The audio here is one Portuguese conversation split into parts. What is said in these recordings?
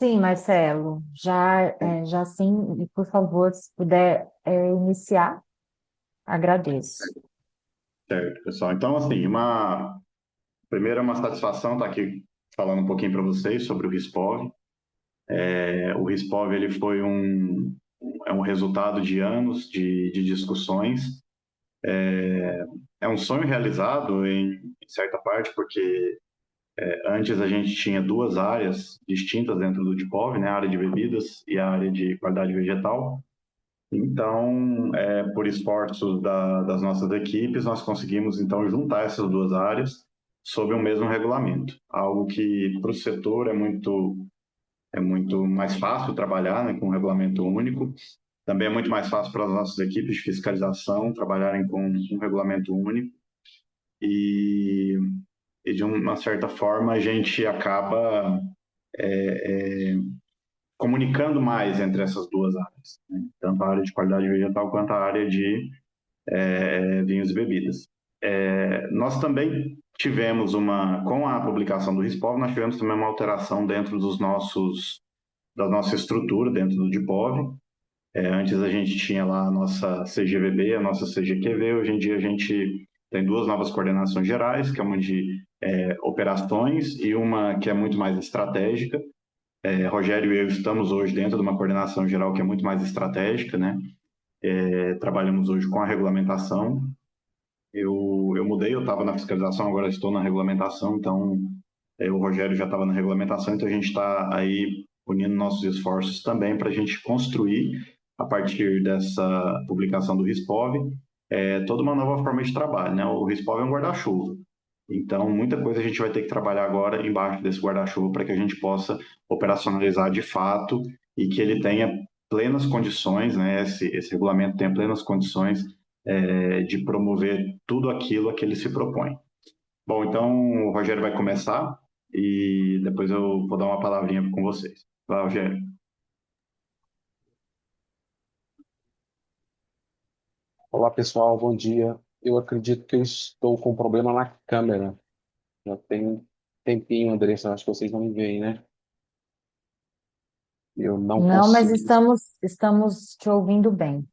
Sim, Marcelo, já sim, e por favor, se puder iniciar, agradeço. Certo, pessoal. Então, assim, primeiro é uma satisfação estar aqui falando um pouquinho para vocês sobre o Rispov. O Rispov ele foi um resultado de anos de discussões. É um sonho realizado em certa parte, porque antes a gente tinha duas áreas distintas dentro do Dipov, né? A área de bebidas e a área de qualidade vegetal. Então, por esforços das nossas equipes, nós conseguimos então juntar essas duas áreas sob o mesmo regulamento, algo que para o setor é muito mais fácil trabalhar, né, com um regulamento único. Também é muito mais fácil para as nossas equipes de fiscalização trabalharem com um regulamento único e, e de uma certa forma a gente acaba comunicando mais entre essas duas áreas, né? Tanto a área de qualidade vegetal quanto a área de vinhos e bebidas. Nós também tivemos com a publicação do RISPOV, nós tivemos também uma alteração dentro da nossa estrutura, dentro do DIPOV. Antes a gente tinha lá a nossa CGVB, a nossa CGQV, hoje em dia a gente tem duas novas coordenações gerais, que é uma de operações e uma que é muito mais estratégica. Rogério e eu estamos hoje dentro de uma coordenação geral que é muito mais estratégica, né? Trabalhamos hoje com a regulamentação. Eu mudei, eu estava na fiscalização, agora estou na regulamentação, então o Rogério já estava na regulamentação, então a gente está aí unindo nossos esforços também para a gente construir, a partir dessa publicação do RISPOV, toda uma nova forma de trabalho, né? O RISPOV é um guarda-chuva, então muita coisa a gente vai ter que trabalhar agora embaixo desse guarda-chuva para que a gente possa operacionalizar de fato e que ele tenha plenas condições, né? Esse regulamento tenha plenas condições de promover tudo aquilo a que ele se propõe. Bom, então o Rogério vai começar e depois eu vou dar uma palavrinha com vocês. Vai, Rogério. Olá pessoal, bom dia. Eu acredito que eu estou com problema na câmera. Já tem um tempinho, Andressa, acho que vocês não me veem, né? Eu não Não, mas consigo. estamos te ouvindo bem.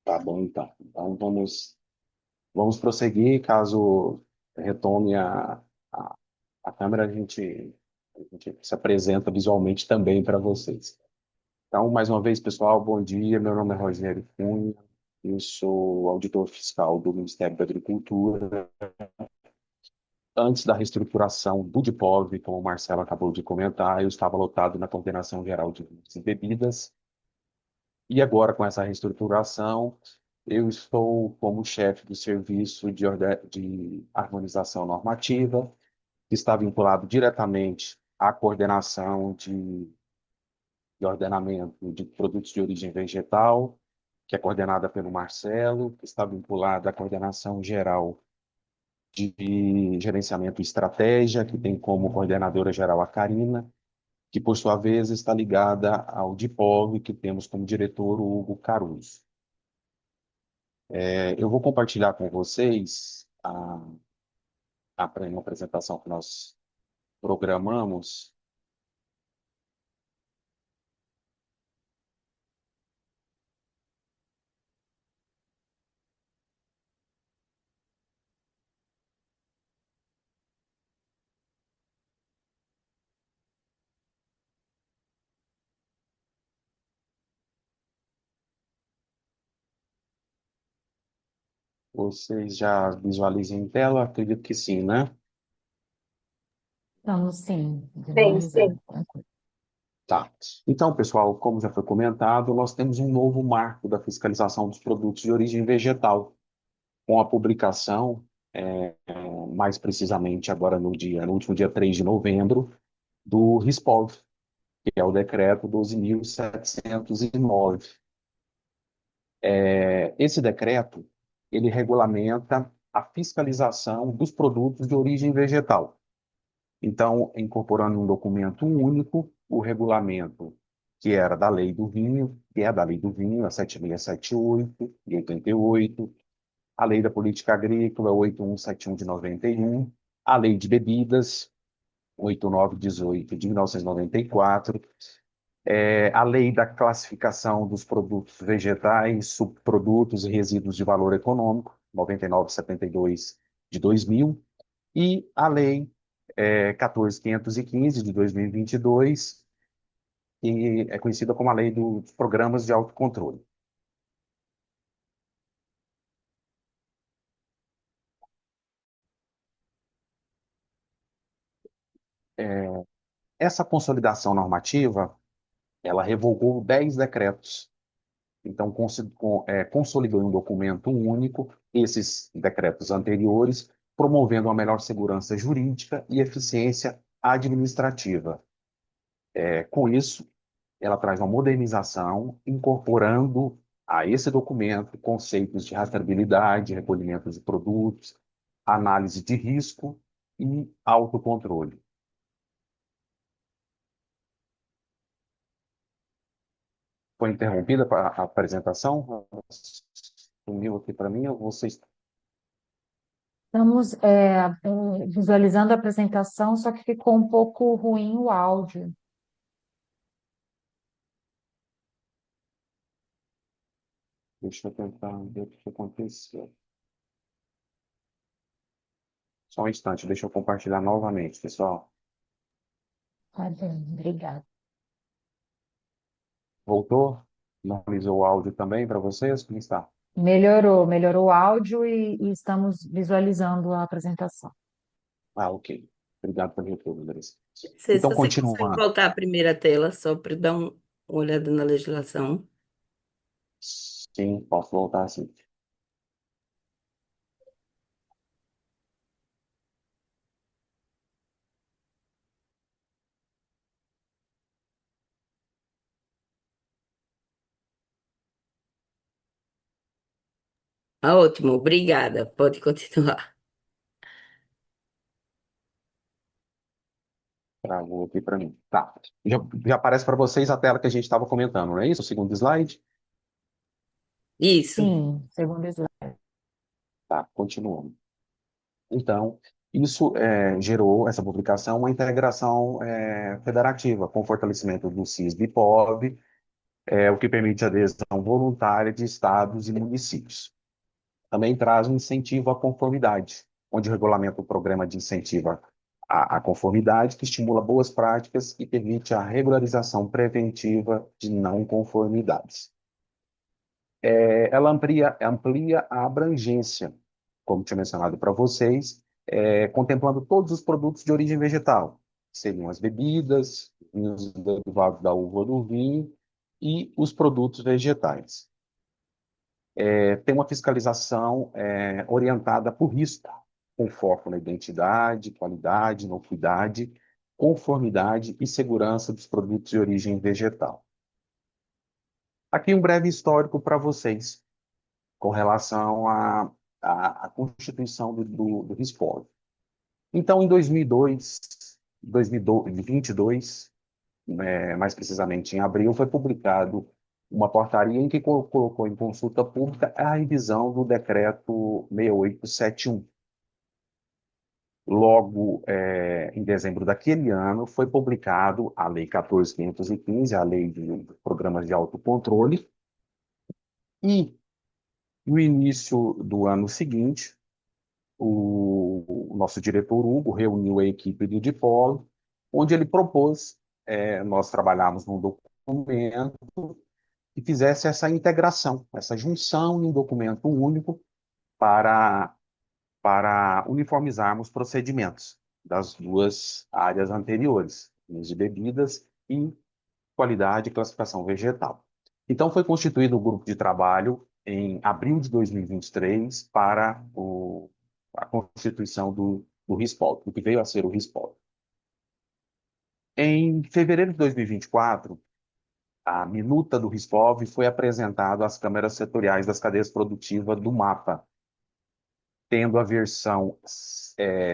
Tá bom, então. Então vamos prosseguir. Caso retome a, a câmera, a gente se apresenta visualmente também para vocês. Então, mais uma vez, pessoal, bom dia. Meu nome é Rogério Cunha. Eu sou auditor fiscal do Ministério da Agricultura. Antes da reestruturação do DIPOV, como o Marcelo acabou de comentar, eu estava lotado na Coordenação Geral de Vinhos e Bebidas. E agora, com essa reestruturação, eu estou como chefe do Serviço de Harmonização Normativa, que está vinculado diretamente à coordenação de ordenamento de produtos de origem vegetal, que é coordenada pelo Marcelo, que está vinculada à coordenação geral de gerenciamento e estratégia, que tem como coordenadora geral a Karina, que por sua vez está ligada ao DIPOV, que temos como diretor o Hugo Caruso. Eu vou compartilhar com vocês uma apresentação que nós programamos. Vocês já visualizam em tela? Acredito que sim, né? Estamos sim, Sim, sim. visualizando. Tá. Então, pessoal, como já foi comentado, nós temos um novo marco da fiscalização dos produtos de origem vegetal, com a publicação, mais precisamente agora no último dia 3 de novembro, do RISPOV, que é o decreto 12.709. Esse decreto, ele regulamenta a fiscalização dos produtos de origem vegetal. Então, incorporando um documento único, o regulamento que era da Lei do Vinho, que é da Lei do Vinho, a 7678 de 88, a Lei da Política Agrícola 8171 de 91, a Lei de Bebidas 8918 de 1994, a Lei da Classificação dos Produtos Vegetais, Subprodutos e Resíduos de Valor Econômico, 9972 de 2000, e a Lei 14.515 de 2022, que é conhecida como a Lei dos Programas de Autocontrole. Essa consolidação normativa, ela revogou 10 decretos. Então, consolidou em um documento único esses decretos anteriores, promovendo uma melhor segurança jurídica e eficiência administrativa. Com isso, ela traz uma modernização, incorporando a esse documento conceitos de rastreabilidade, recolhimento de produtos, análise de risco e autocontrole. Foi interrompida a apresentação? Sumiu aqui para mim, ou vocês... Estamos visualizando a apresentação, só que ficou um pouco ruim o áudio. Deixa eu tentar ver o que aconteceu. Só um instante, deixa eu compartilhar novamente, pessoal. Tá bem, obrigada. Voltou? Normalizou o áudio também para vocês? Como está? Melhorou o áudio e estamos visualizando a apresentação. Ah, ok. Obrigado pelo retorno, Andressa. Se Então, você consegue continuando. voltar à primeira tela, só para dar uma olhada na legislação. Sim, posso voltar sim. Ah, ótimo, obrigada. Pode continuar. Travou aqui para mim. Tá. Já aparece para vocês a tela que a gente estava comentando, não é isso? O segundo slide? Isso. Sim, segundo slide. Tá, continuando. Então, isso gerou, essa publicação, uma integração federativa, com fortalecimento do CISB-POB, o que permite a adesão voluntária de estados e municípios. Também traz um incentivo à conformidade, onde regulamenta o programa de incentivo à conformidade, que estimula boas práticas e permite a regularização preventiva de não conformidades. Ela amplia a abrangência, como tinha mencionado para vocês, contemplando todos os produtos de origem vegetal, seriam as bebidas, os derivados da uva ou do vinho e os produtos vegetais. Tem uma fiscalização orientada por risco, com foco na identidade, qualidade, inocuidade, conformidade e segurança dos produtos de origem vegetal. Aqui um breve histórico para vocês, com relação à constituição do RISPOV. Então, em 2022, mais precisamente em abril, foi publicado uma portaria em que colocou em consulta pública a revisão do decreto 6871. Logo, em dezembro daquele ano, foi publicado a Lei 14.515, a Lei de Programas de Autocontrole, e no início do ano seguinte, o nosso diretor Hugo reuniu a equipe do Dipolo, onde ele propôs, nós trabalharmos num documento que fizesse essa integração, essa junção em um documento único para, para uniformizarmos procedimentos das duas áreas anteriores, de bebidas e qualidade e classificação vegetal. Então, foi constituído o grupo de trabalho em abril de 2023 para a constituição do RISPOL, do que veio a ser o RISPOL. Em fevereiro de 2024, a minuta do RISPOV foi apresentada às câmaras setoriais das cadeias produtivas do MAPA, tendo a versão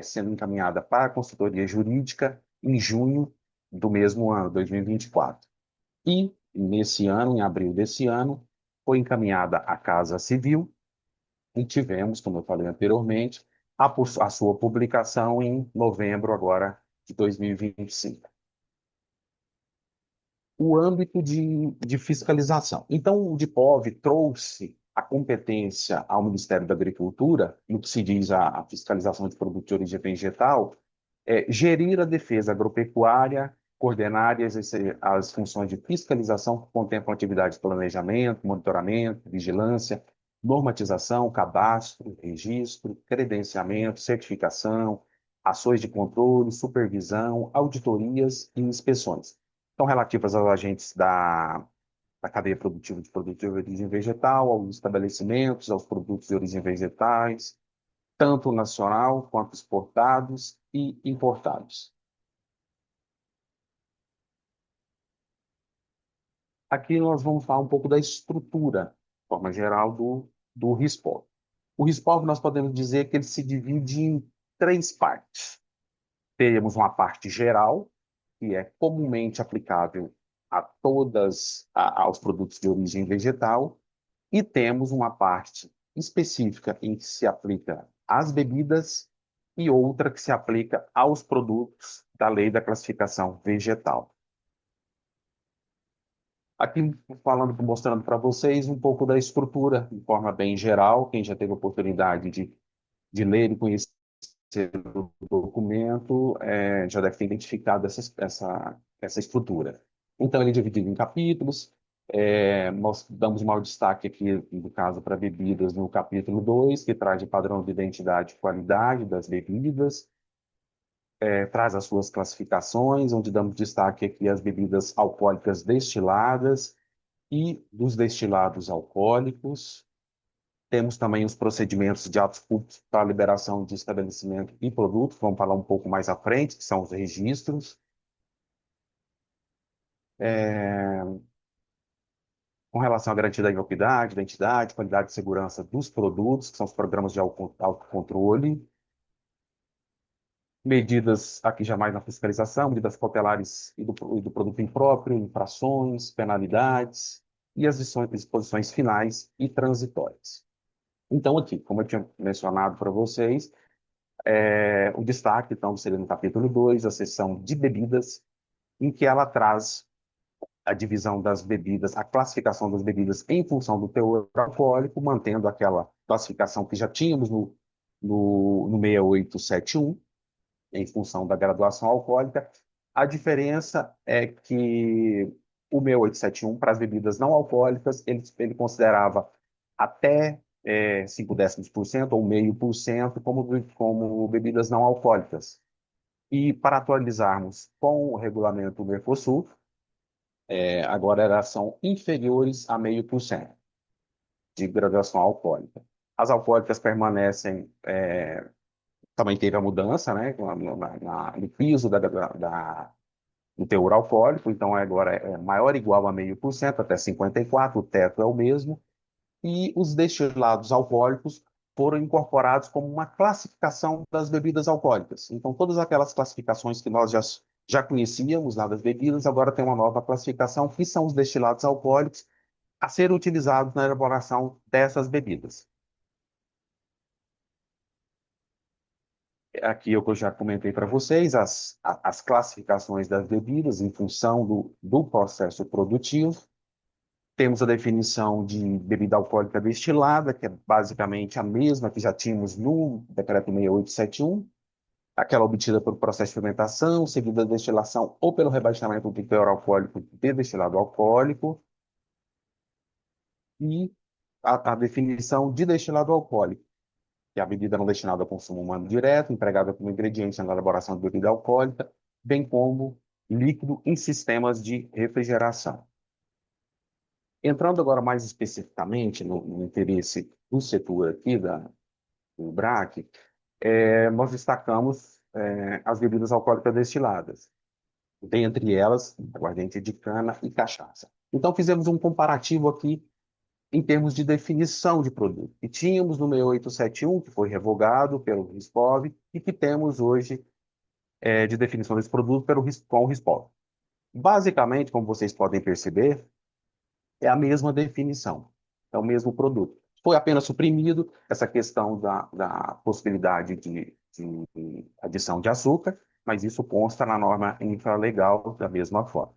sendo encaminhada para a consultoria jurídica em junho do mesmo ano, 2024. E, nesse ano, em abril desse ano, foi encaminhada à Casa Civil e tivemos, como eu falei anteriormente, a sua publicação em novembro agora de 2025. O âmbito de fiscalização. Então, o DIPOV trouxe a competência ao Ministério da Agricultura, no que se diz a fiscalização de produtos de origem vegetal, gerir a defesa agropecuária, coordenar e exercer as funções de fiscalização que contemplam atividades de planejamento, monitoramento, vigilância, normatização, cadastro, registro, credenciamento, certificação, ações de controle, supervisão, auditorias e inspeções. São relativas aos agentes da cadeia produtiva de produtos de origem vegetal, aos estabelecimentos, aos produtos de origem vegetais, tanto nacional quanto exportados e importados. Aqui nós vamos falar um pouco da estrutura, de forma geral, do RISPOV. O RISPOV, nós podemos dizer que ele se divide em três partes. Temos uma parte geral, que é comumente aplicável a aos produtos de origem vegetal, e temos uma parte específica em que se aplica às bebidas e outra que se aplica aos produtos da lei da classificação vegetal. Aqui falando, mostrando para vocês um pouco da estrutura, de forma bem geral, quem já teve a oportunidade de ler e conhecer o documento já deve ter identificado essa estrutura. Então, ele é dividido em capítulos. Nós damos maior destaque aqui, no caso, para bebidas, no capítulo 2, que traz o padrão de identidade e qualidade das bebidas, traz as suas classificações, onde damos destaque aqui às bebidas alcoólicas destiladas e dos destilados alcoólicos. Temos também os procedimentos de atos públicos para a liberação de estabelecimento e produtos, vamos falar um pouco mais à frente, que são os registros. Com relação à garantia da inocuidade, identidade, qualidade e segurança dos produtos, que são os programas de autocontrole. Medidas, aqui jamais na fiscalização, medidas cautelares e do produto impróprio, infrações, penalidades e as disposições finais e transitórias. Então, aqui, como eu tinha mencionado para vocês, o destaque, então, seria no capítulo 2, a seção de bebidas, em que ela traz a divisão das bebidas, a classificação das bebidas em função do teor alcoólico, mantendo aquela classificação que já tínhamos no 6871, em função da graduação alcoólica. A diferença é que o 6871, para as bebidas não alcoólicas, ele considerava até 0,5% ou 0,5% como bebidas não alcoólicas. E para atualizarmos com o regulamento Mercosul, agora elas são inferiores a 0,5% de graduação alcoólica. As alcoólicas permanecem, também teve a mudança, né, no piso do teor alcoólico, então agora é maior ou igual a 0,5%, até 54%, o teto é o mesmo, e os destilados alcoólicos foram incorporados como uma classificação das bebidas alcoólicas. Então, todas aquelas classificações que nós já conhecíamos lá das bebidas, agora tem uma nova classificação, que são os destilados alcoólicos a serem utilizados na elaboração dessas bebidas. Aqui eu já comentei para vocês as classificações das bebidas em função do processo produtivo. Temos a definição de bebida alcoólica destilada, que é basicamente a mesma que já tínhamos no decreto 6871, aquela obtida pelo processo de fermentação, seguida da destilação ou pelo rebaixamento do teor alcoólico de destilado alcoólico, e a definição de destilado alcoólico, que é a bebida não destinada ao consumo humano direto, empregada como ingrediente na elaboração de bebida alcoólica, bem como líquido em sistemas de refrigeração. Entrando agora mais especificamente no interesse do setor aqui do BRAC, nós destacamos as bebidas alcoólicas destiladas, dentre elas, aguardente de cana e cachaça. Então, fizemos um comparativo aqui em termos de definição de produto. E tínhamos no 6871, que foi revogado pelo RISPOV, e que temos hoje de definição desse produto com o RISPOV. Basicamente, como vocês podem perceber, é a mesma definição, é o mesmo produto. Foi apenas suprimido essa questão da possibilidade de adição de açúcar, mas isso consta na norma infralegal da mesma forma.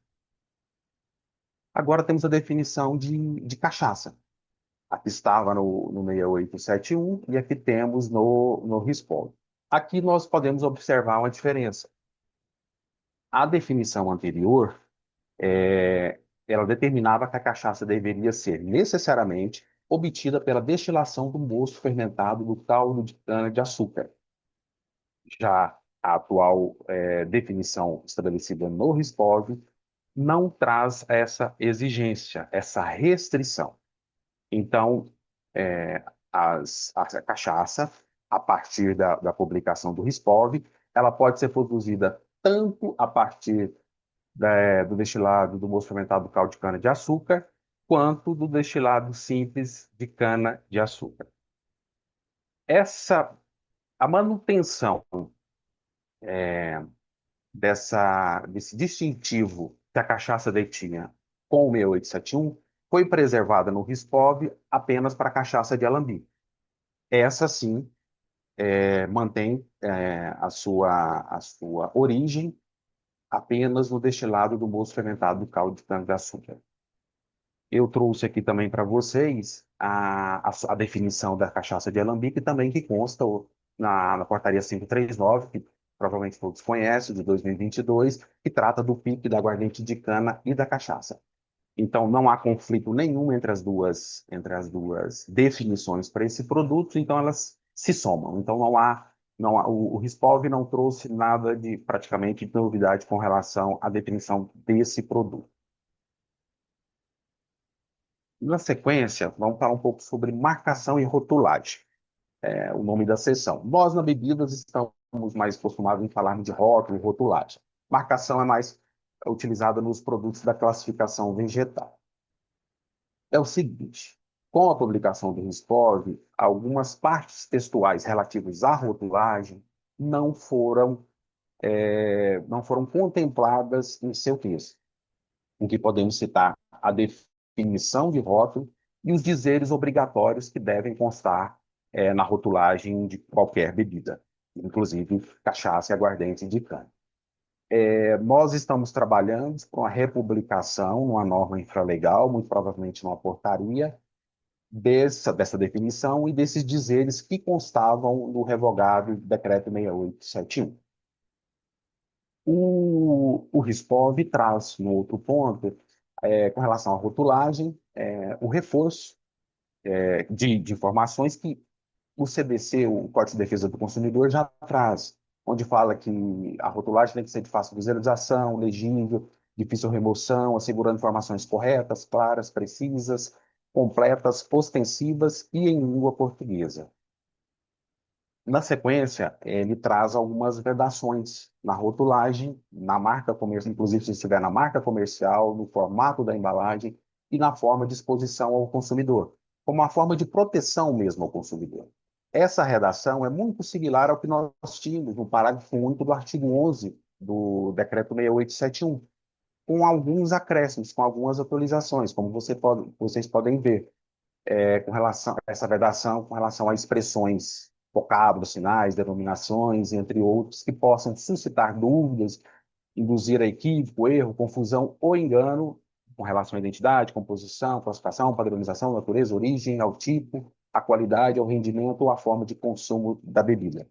Agora temos a definição de cachaça. Aqui estava no 6871 e aqui temos no RISPOL. Aqui nós podemos observar uma diferença. A definição anterior, ela determinava que a cachaça deveria ser necessariamente obtida pela destilação do mosto fermentado do caldo de cana-de-açúcar. Já a atual definição estabelecida no RISPOV não traz essa exigência, essa restrição. Então, a cachaça, a partir da publicação do RISPOV, ela pode ser produzida tanto a partir do destilado do mosto fermentado do caldo de cana-de-açúcar, quanto do destilado simples de cana-de-açúcar. A manutenção desse distintivo que a cachaça detinha com o 6871 foi preservada no RISPOV apenas para a cachaça de alambique. Essa, sim, mantém a sua origem apenas no destilado do mosto fermentado do caldo de cana-de-açúcar. Eu trouxe aqui também para vocês a definição da cachaça de alambique também que consta na portaria 539, que provavelmente todos conhecem, de 2022, que trata do pique da aguardente de cana e da cachaça. Então, não há conflito nenhum entre as duas definições para esse produto, então elas se somam. Então, o RISPOV não trouxe nada de praticamente de novidade com relação à definição desse produto. Na sequência, vamos falar um pouco sobre marcação e rotulagem, o nome da sessão. Nós, na bebidas, estamos mais acostumados em falar de rótulo e rotulagem. Marcação é mais utilizada nos produtos da classificação vegetal. É o seguinte, com a publicação do RISPOV, algumas partes textuais relativas à rotulagem não foram contempladas em seu texto, em que podemos citar a definição de rótulo e os dizeres obrigatórios que devem constar na rotulagem de qualquer bebida, inclusive cachaça e aguardente de cana. Nós estamos trabalhando com a republicação numa norma infralegal, muito provavelmente numa portaria, dessa definição e desses dizeres que constavam no revogável decreto 6871. O RISPOV traz, no outro ponto, com relação à rotulagem, o reforço de informações que o CDC, o Código de Defesa do Consumidor, já traz, onde fala que a rotulagem tem que ser de fácil visualização, legível, difícil remoção, assegurando informações corretas, claras, precisas, completas, ostensivas e em língua portuguesa. Na sequência, ele traz algumas vedações na rotulagem, na marca comercial, inclusive se estiver na marca comercial, no formato da embalagem e na forma de exposição ao consumidor, como uma forma de proteção mesmo ao consumidor. Essa redação é muito similar ao que nós tínhamos no parágrafo único do artigo 11 do decreto 6871, com alguns acréscimos, com algumas atualizações, como vocês podem ver, com relação a essa vedação, com relação a expressões, vocábulos, sinais, denominações, entre outros, que possam suscitar dúvidas, induzir a equívoco, erro, confusão ou engano com relação à identidade, composição, classificação, padronização, natureza, origem, ao tipo, à qualidade, ao rendimento ou à forma de consumo da bebida.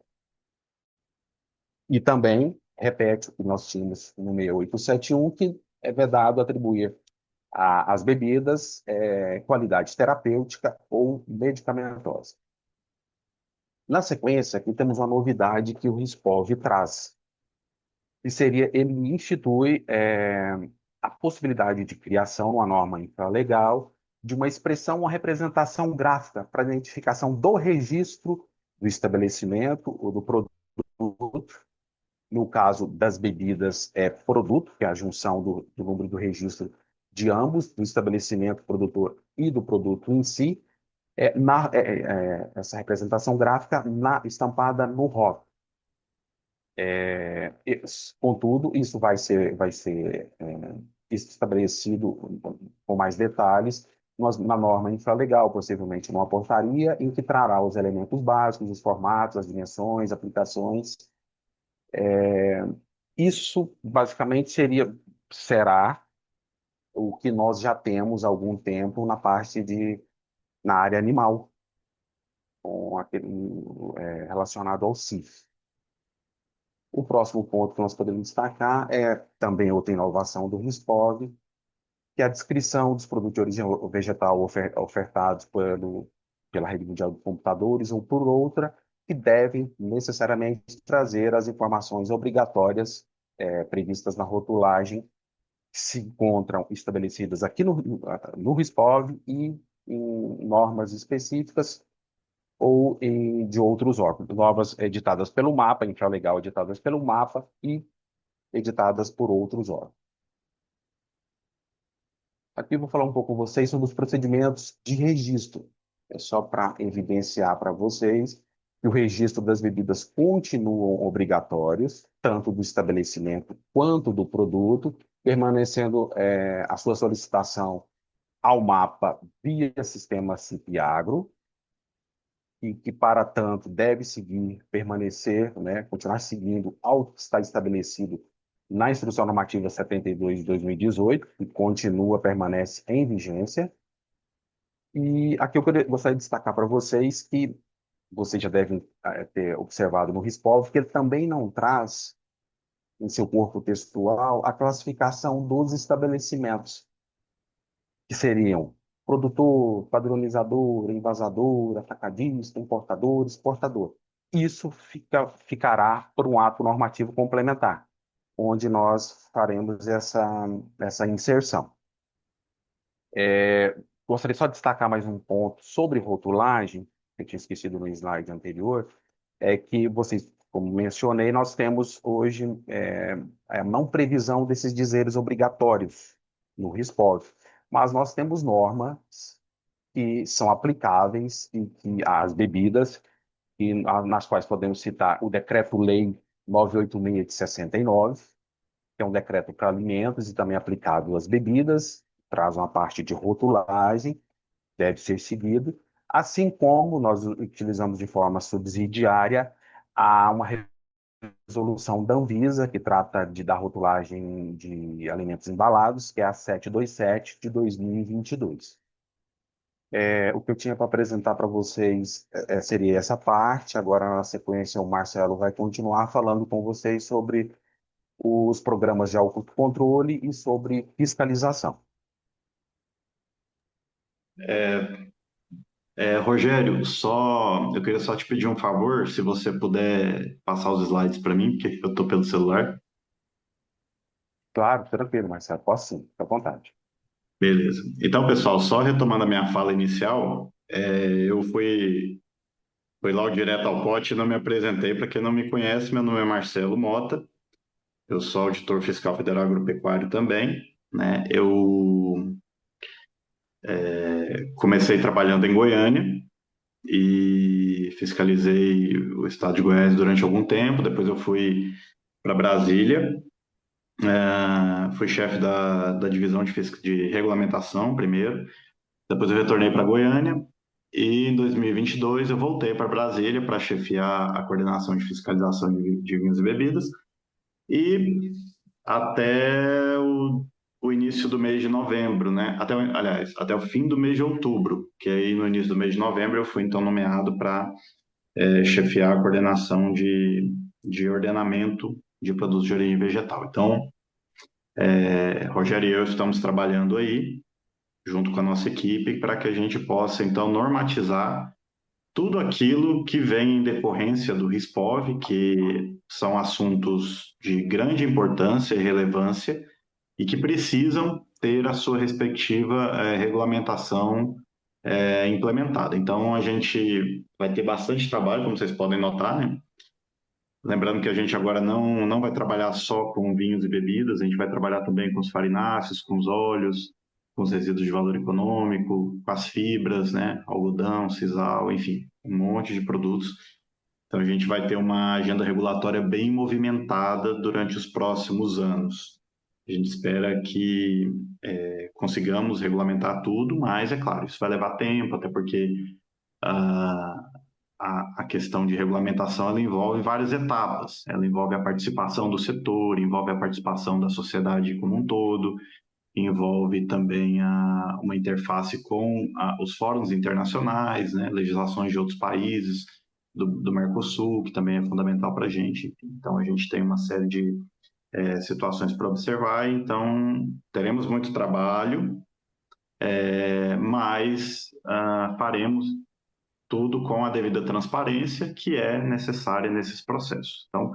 E também repete o que nós tínhamos no 6871, que é vedado atribuir às bebidas qualidade terapêutica ou medicamentosa. Na sequência, aqui temos uma novidade que o RISPOV traz, que seria, ele institui a possibilidade de criação, numa norma infralegal, de uma expressão, uma representação gráfica para identificação do registro do estabelecimento ou do produto. No caso das bebidas, produto, que é a junção do número do registro de ambos, do estabelecimento produtor e do produto em si, essa representação gráfica estampada no rótulo. Contudo, isso vai ser estabelecido com mais detalhes na norma infralegal, possivelmente numa portaria, em que trará os elementos básicos, os formatos, as dimensões, aplicações, Isso basicamente será o que nós já temos há algum tempo na área animal, com relacionado ao CIF. O próximo ponto que nós podemos destacar é também outra inovação do RISPOV, que é a descrição dos produtos de origem vegetal ofertados pela rede mundial de computadores ou por outra, que devem necessariamente trazer as informações obrigatórias previstas na rotulagem, que se encontram estabelecidas aqui no RISPOV e em normas específicas ou de outros órgãos, normas editadas pelo MAPA, infralegal editadas pelo MAPA e editadas por outros órgãos. Aqui eu vou falar um pouco com vocês sobre os procedimentos de registro. É só para evidenciar para vocês que o registro das bebidas continuam obrigatórios, tanto do estabelecimento quanto do produto, permanecendo a sua solicitação ao MAPA via sistema CIP-Agro, e que, para tanto, deve permanecer, né, continuar seguindo ao que está estabelecido na Instrução Normativa 72 de 2018, que permanece em vigência. E aqui eu gostaria de destacar para vocês que vocês já devem ter observado no RISPOV, que ele também não traz, em seu corpo textual, a classificação dos estabelecimentos, que seriam produtor, padronizador, envasador, atacadista, importador, exportador. Isso ficará por um ato normativo complementar, onde nós faremos essa inserção. Gostaria só de destacar mais um ponto sobre rotulagem, que eu tinha esquecido no slide anterior, é que vocês, como mencionei, nós temos hoje a não previsão desses dizeres obrigatórios no RISPOV, mas nós temos normas que são aplicáveis e que as bebidas, nas quais podemos citar o Decreto-Lei 986 de 69, que é um decreto para alimentos e também aplicável às bebidas, traz uma parte de rotulagem, deve ser seguido, assim como nós utilizamos de forma subsidiária uma resolução da Anvisa, que trata da rotulagem de alimentos embalados, que é a 727 de 2022. O que eu tinha para apresentar para vocês seria essa parte. Agora, na sequência, o Marcelo vai continuar falando com vocês sobre os programas de autocontrole e sobre fiscalização. Rogério, eu queria só te pedir um favor, se você puder passar os slides para mim, porque eu estou pelo celular. Claro, tranquilo, Marcelo. Posso sim, fica à vontade. Beleza. Então, pessoal, só retomando a minha fala inicial, eu fui logo direto ao pote e não me apresentei. Para quem não me conhece, meu nome é Marcelo Mota, eu sou auditor fiscal federal agropecuário também, né? Eu comecei trabalhando em Goiânia e fiscalizei o estado de Goiás durante algum tempo, depois eu fui para Brasília, fui chefe da divisão de regulamentação primeiro, depois eu retornei para Goiânia e em 2022 eu voltei para Brasília para chefiar a coordenação de fiscalização de vinhos e bebidas e até o início do mês de novembro, né? Aliás, até o fim do mês de outubro, que aí no início do mês de novembro eu fui então nomeado para chefiar a coordenação de ordenamento de produtos de origem vegetal. Então, Rogério e eu estamos trabalhando aí junto com a nossa equipe, para que a gente possa, então, normatizar tudo aquilo que vem em decorrência do RISPOV, que são assuntos de grande importância e relevância e que precisam ter a sua respectiva regulamentação implementada. Então, a gente vai ter bastante trabalho, como vocês podem notar, né? Lembrando que a gente agora não vai trabalhar só com vinhos e bebidas, a gente vai trabalhar também com os farináceos, com os óleos, com os resíduos de valor econômico, com as fibras, né? Algodão, sisal, enfim, um monte de produtos. Então a gente vai ter uma agenda regulatória bem movimentada durante os próximos anos. A gente espera que consigamos regulamentar tudo, mas é claro, isso vai levar tempo, até porque a questão de regulamentação ela envolve várias etapas. Ela envolve a participação do setor, envolve a participação da sociedade como um todo, envolve também uma interface com os fóruns internacionais, né, legislações de outros países, do Mercosul, que também é fundamental para a gente. Então, a gente tem uma série de situações para observar, então teremos muito trabalho, mas faremos tudo com a devida transparência que é necessária nesses processos. Então,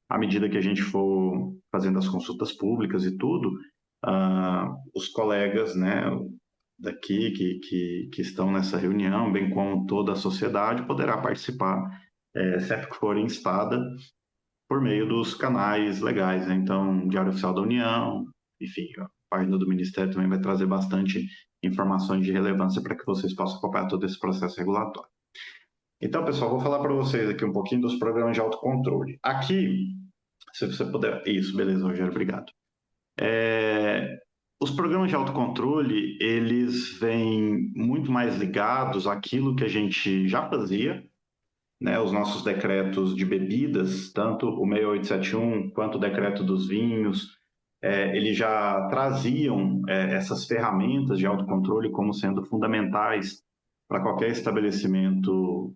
à medida que a gente for fazendo as consultas públicas e tudo, os colegas, né, daqui que estão nessa reunião, bem como toda a sociedade, poderá participar, sempre que for instada, por meio dos canais legais, né? Então, Diário Oficial da União, enfim, a página do Ministério também vai trazer bastante informações de relevância para que vocês possam acompanhar todo esse processo regulatório. Então, pessoal, vou falar para vocês aqui um pouquinho dos programas de autocontrole. Aqui, se você puder... Isso, beleza, Rogério, obrigado. Os programas de autocontrole, eles vêm muito mais ligados àquilo que a gente já fazia, né? Os nossos decretos de bebidas, tanto o 6871 quanto o decreto dos vinhos, eles já traziam essas ferramentas de autocontrole como sendo fundamentais para qualquer estabelecimento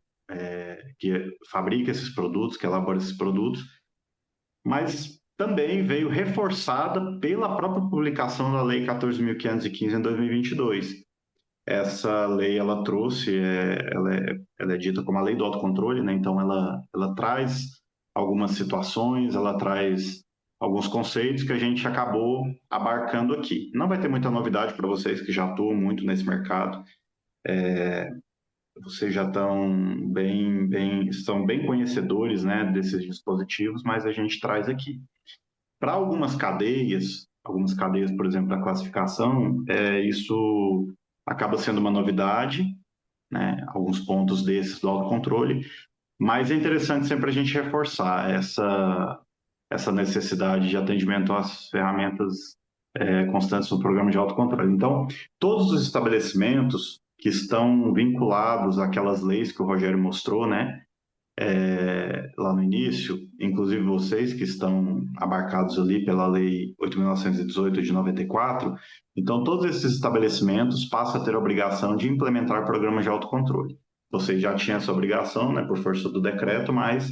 que fabrica esses produtos, que elabora esses produtos, mas também veio reforçada pela própria publicação da Lei 14.515 em 2022. Essa lei, ela trouxe, ela é dita como a lei do autocontrole, né? Então ela traz algumas situações, ela traz alguns conceitos que a gente acabou abarcando aqui. Não vai ter muita novidade para vocês que já atuam muito nesse mercado, vocês já estão bem conhecedores, né, desses dispositivos, mas a gente traz aqui. Para algumas cadeias, por exemplo, da classificação, isso acaba sendo uma novidade, né, alguns pontos desses do autocontrole, mas é interessante sempre a gente reforçar essa necessidade de atendimento às ferramentas constantes no programa de autocontrole. Então, todos os estabelecimentos que estão vinculados àquelas leis que o Rogério mostrou, né, lá no início, inclusive vocês que estão abarcados ali pela Lei 8.918 de 94, então todos esses estabelecimentos passam a ter a obrigação de implementar programas de autocontrole. Vocês já tinham essa obrigação, né, por força do decreto, mas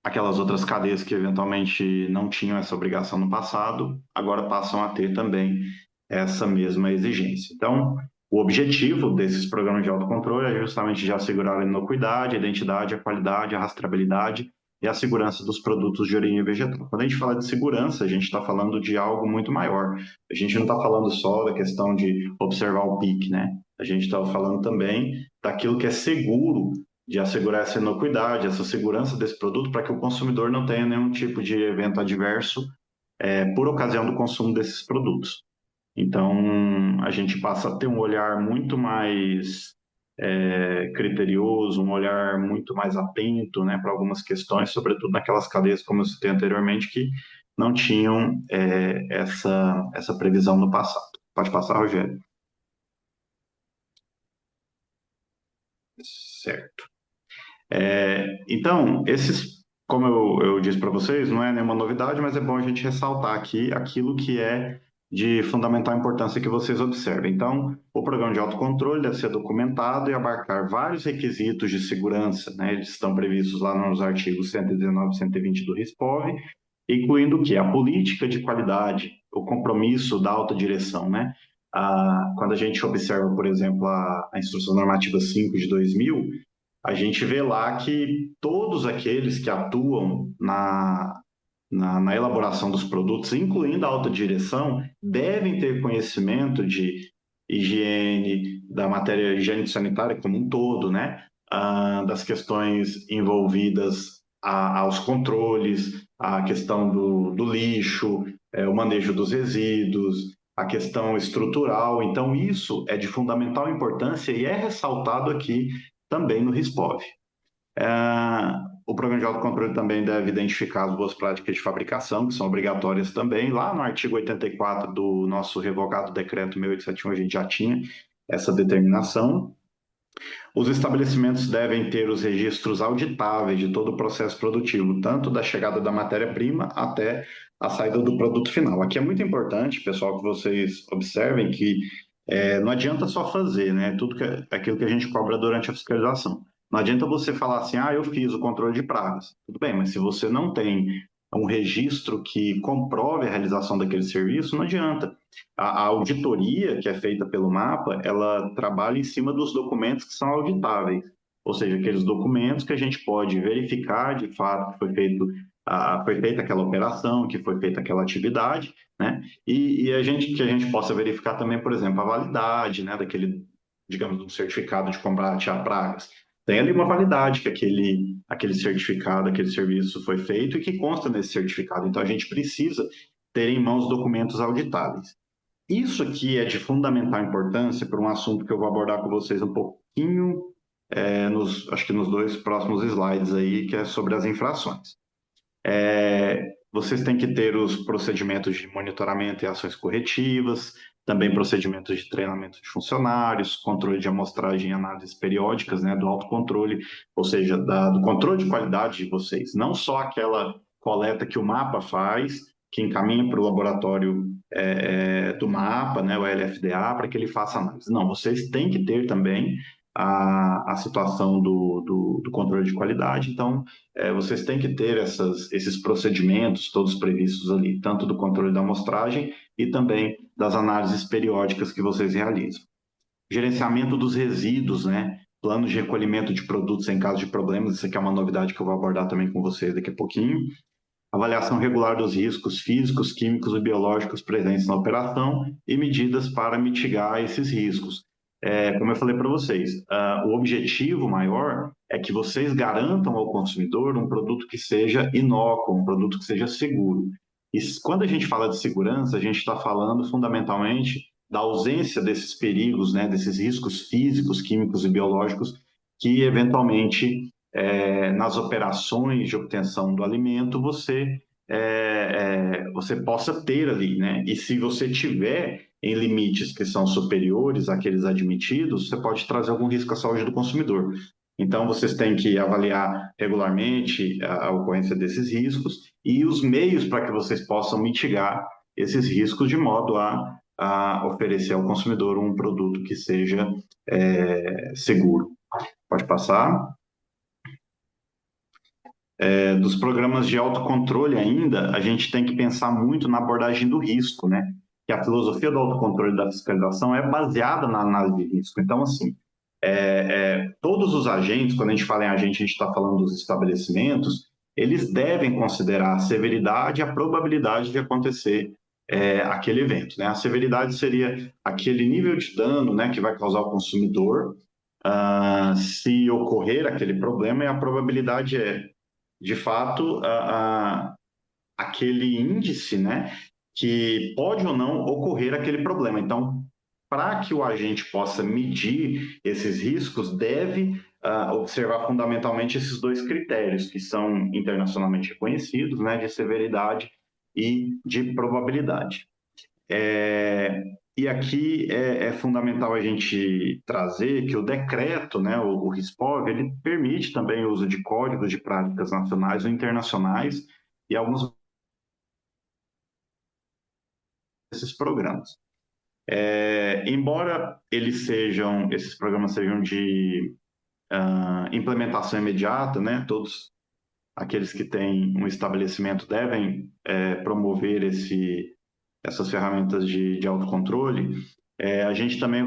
aquelas outras cadeias que eventualmente não tinham essa obrigação no passado, agora passam a ter também essa mesma exigência. Então, o objetivo desses programas de autocontrole é justamente de assegurar a inocuidade, a identidade, a qualidade, a rastreabilidade e a segurança dos produtos de origem vegetal. Quando a gente fala de segurança, a gente está falando de algo muito maior. A gente não está falando só da questão de observar o PIC, né? A gente está falando também daquilo que é seguro, de assegurar essa inocuidade, essa segurança desse produto para que o consumidor não tenha nenhum tipo de evento adverso por ocasião do consumo desses produtos. Então, a gente passa a ter um olhar muito mais criterioso, um olhar muito mais atento, né, para algumas questões, sobretudo naquelas cadeias, como eu citei anteriormente, que não tinham essa previsão no passado. Pode passar, Rogério. Certo. Então, como eu disse para vocês, não é nenhuma novidade, mas é bom a gente ressaltar aqui aquilo que é de fundamental importância que vocês observem. Então, o programa de autocontrole deve ser documentado e abarcar vários requisitos de segurança, né? Eles estão previstos lá nos artigos 119 e 120 do RISPOV, incluindo o quê? A política de qualidade, o compromisso da autodireção, né? Quando a gente observa, por exemplo, a Instrução Normativa 5 de 2000, a gente vê lá que todos aqueles que atuam na elaboração dos produtos, incluindo a alta direção, devem ter conhecimento de higiene, da matéria higiene sanitária como um todo, né? Das questões envolvidas aos controles, a questão do lixo, o manejo dos resíduos, a questão estrutural. Então, isso é de fundamental importância e é ressaltado aqui também no RISPOV. O programa de autocontrole também deve identificar as boas práticas de fabricação, que são obrigatórias também. Lá no artigo 84 do nosso revogado decreto 6871, a gente já tinha essa determinação. Os estabelecimentos devem ter os registros auditáveis de todo o processo produtivo, tanto da chegada da matéria-prima até a saída do produto final. Aqui é muito importante, pessoal, que vocês observem que não adianta só fazer, né? Aquilo que a gente cobra durante a fiscalização. Não adianta você falar assim, eu fiz o controle de pragas. Tudo bem, mas se você não tem um registro que comprove a realização daquele serviço, não adianta. A auditoria que é feita pelo MAPA, ela trabalha em cima dos documentos que são auditáveis, ou seja, aqueles documentos que a gente pode verificar de fato que foi feita aquela operação, que foi feita aquela atividade, né? E que a gente possa verificar também, por exemplo, a validade, né, daquele, digamos, um certificado de combate a pragas. Tem ali uma validade que aquele certificado, aquele serviço foi feito e que consta nesse certificado. Então, a gente precisa ter em mãos documentos auditáveis. Isso aqui é de fundamental importância para um assunto que eu vou abordar com vocês um pouquinho, acho que nos 2 próximos slides aí, que é sobre as infrações. Vocês têm que ter os procedimentos de monitoramento e ações corretivas, também procedimentos de treinamento de funcionários, controle de amostragem e análises periódicas, né, do autocontrole, ou seja, do controle de qualidade de vocês, não só aquela coleta que o MAPA faz, que encaminha para o laboratório do MAPA, né, o LFDA, para que ele faça análise. Não, vocês têm que ter também a situação do controle de qualidade, então vocês têm que ter esses procedimentos todos previstos ali, tanto do controle da amostragem e também das análises periódicas que vocês realizam. Gerenciamento dos resíduos, né? Plano de recolhimento de produtos em caso de problemas, isso aqui é uma novidade que eu vou abordar também com vocês daqui a pouquinho. Avaliação regular dos riscos físicos, químicos e biológicos presentes na operação e medidas para mitigar esses riscos. Como eu falei para vocês, o objetivo maior é que vocês garantam ao consumidor um produto que seja inócuo, um produto que seja seguro. E quando a gente fala de segurança, a gente está falando fundamentalmente da ausência desses perigos, né, desses riscos físicos, químicos e biológicos que eventualmente nas operações de obtenção do alimento você possa ter ali, né? E se você tiver em limites que são superiores àqueles admitidos, você pode trazer algum risco à saúde do consumidor. Então, vocês têm que avaliar regularmente a ocorrência desses riscos e os meios para que vocês possam mitigar esses riscos de modo a oferecer ao consumidor um produto que seja seguro. Pode passar. Dos programas de autocontrole ainda, a gente tem que pensar muito na abordagem do risco, né? Que a filosofia do autocontrole da fiscalização é baseada na análise de risco. Então, assim, todos os agentes, quando a gente fala em agente, a gente está falando dos estabelecimentos, eles devem considerar a severidade e a probabilidade de acontecer aquele evento, né? A severidade seria aquele nível de dano, né, que vai causar ao consumidor se ocorrer aquele problema, e a probabilidade de fato, aquele índice, né, que pode ou não ocorrer aquele problema. Então, para que o agente possa medir esses riscos, deve observar fundamentalmente esses 2 critérios, que são internacionalmente reconhecidos, né, de severidade e de probabilidade. E aqui é fundamental a gente trazer que o decreto, né, o RISPOV, ele permite também o uso de códigos de práticas nacionais ou internacionais e alguns desses programas. Embora esses programas sejam de implementação imediata, né, todos aqueles que têm um estabelecimento devem promover essas ferramentas de autocontrole, a gente também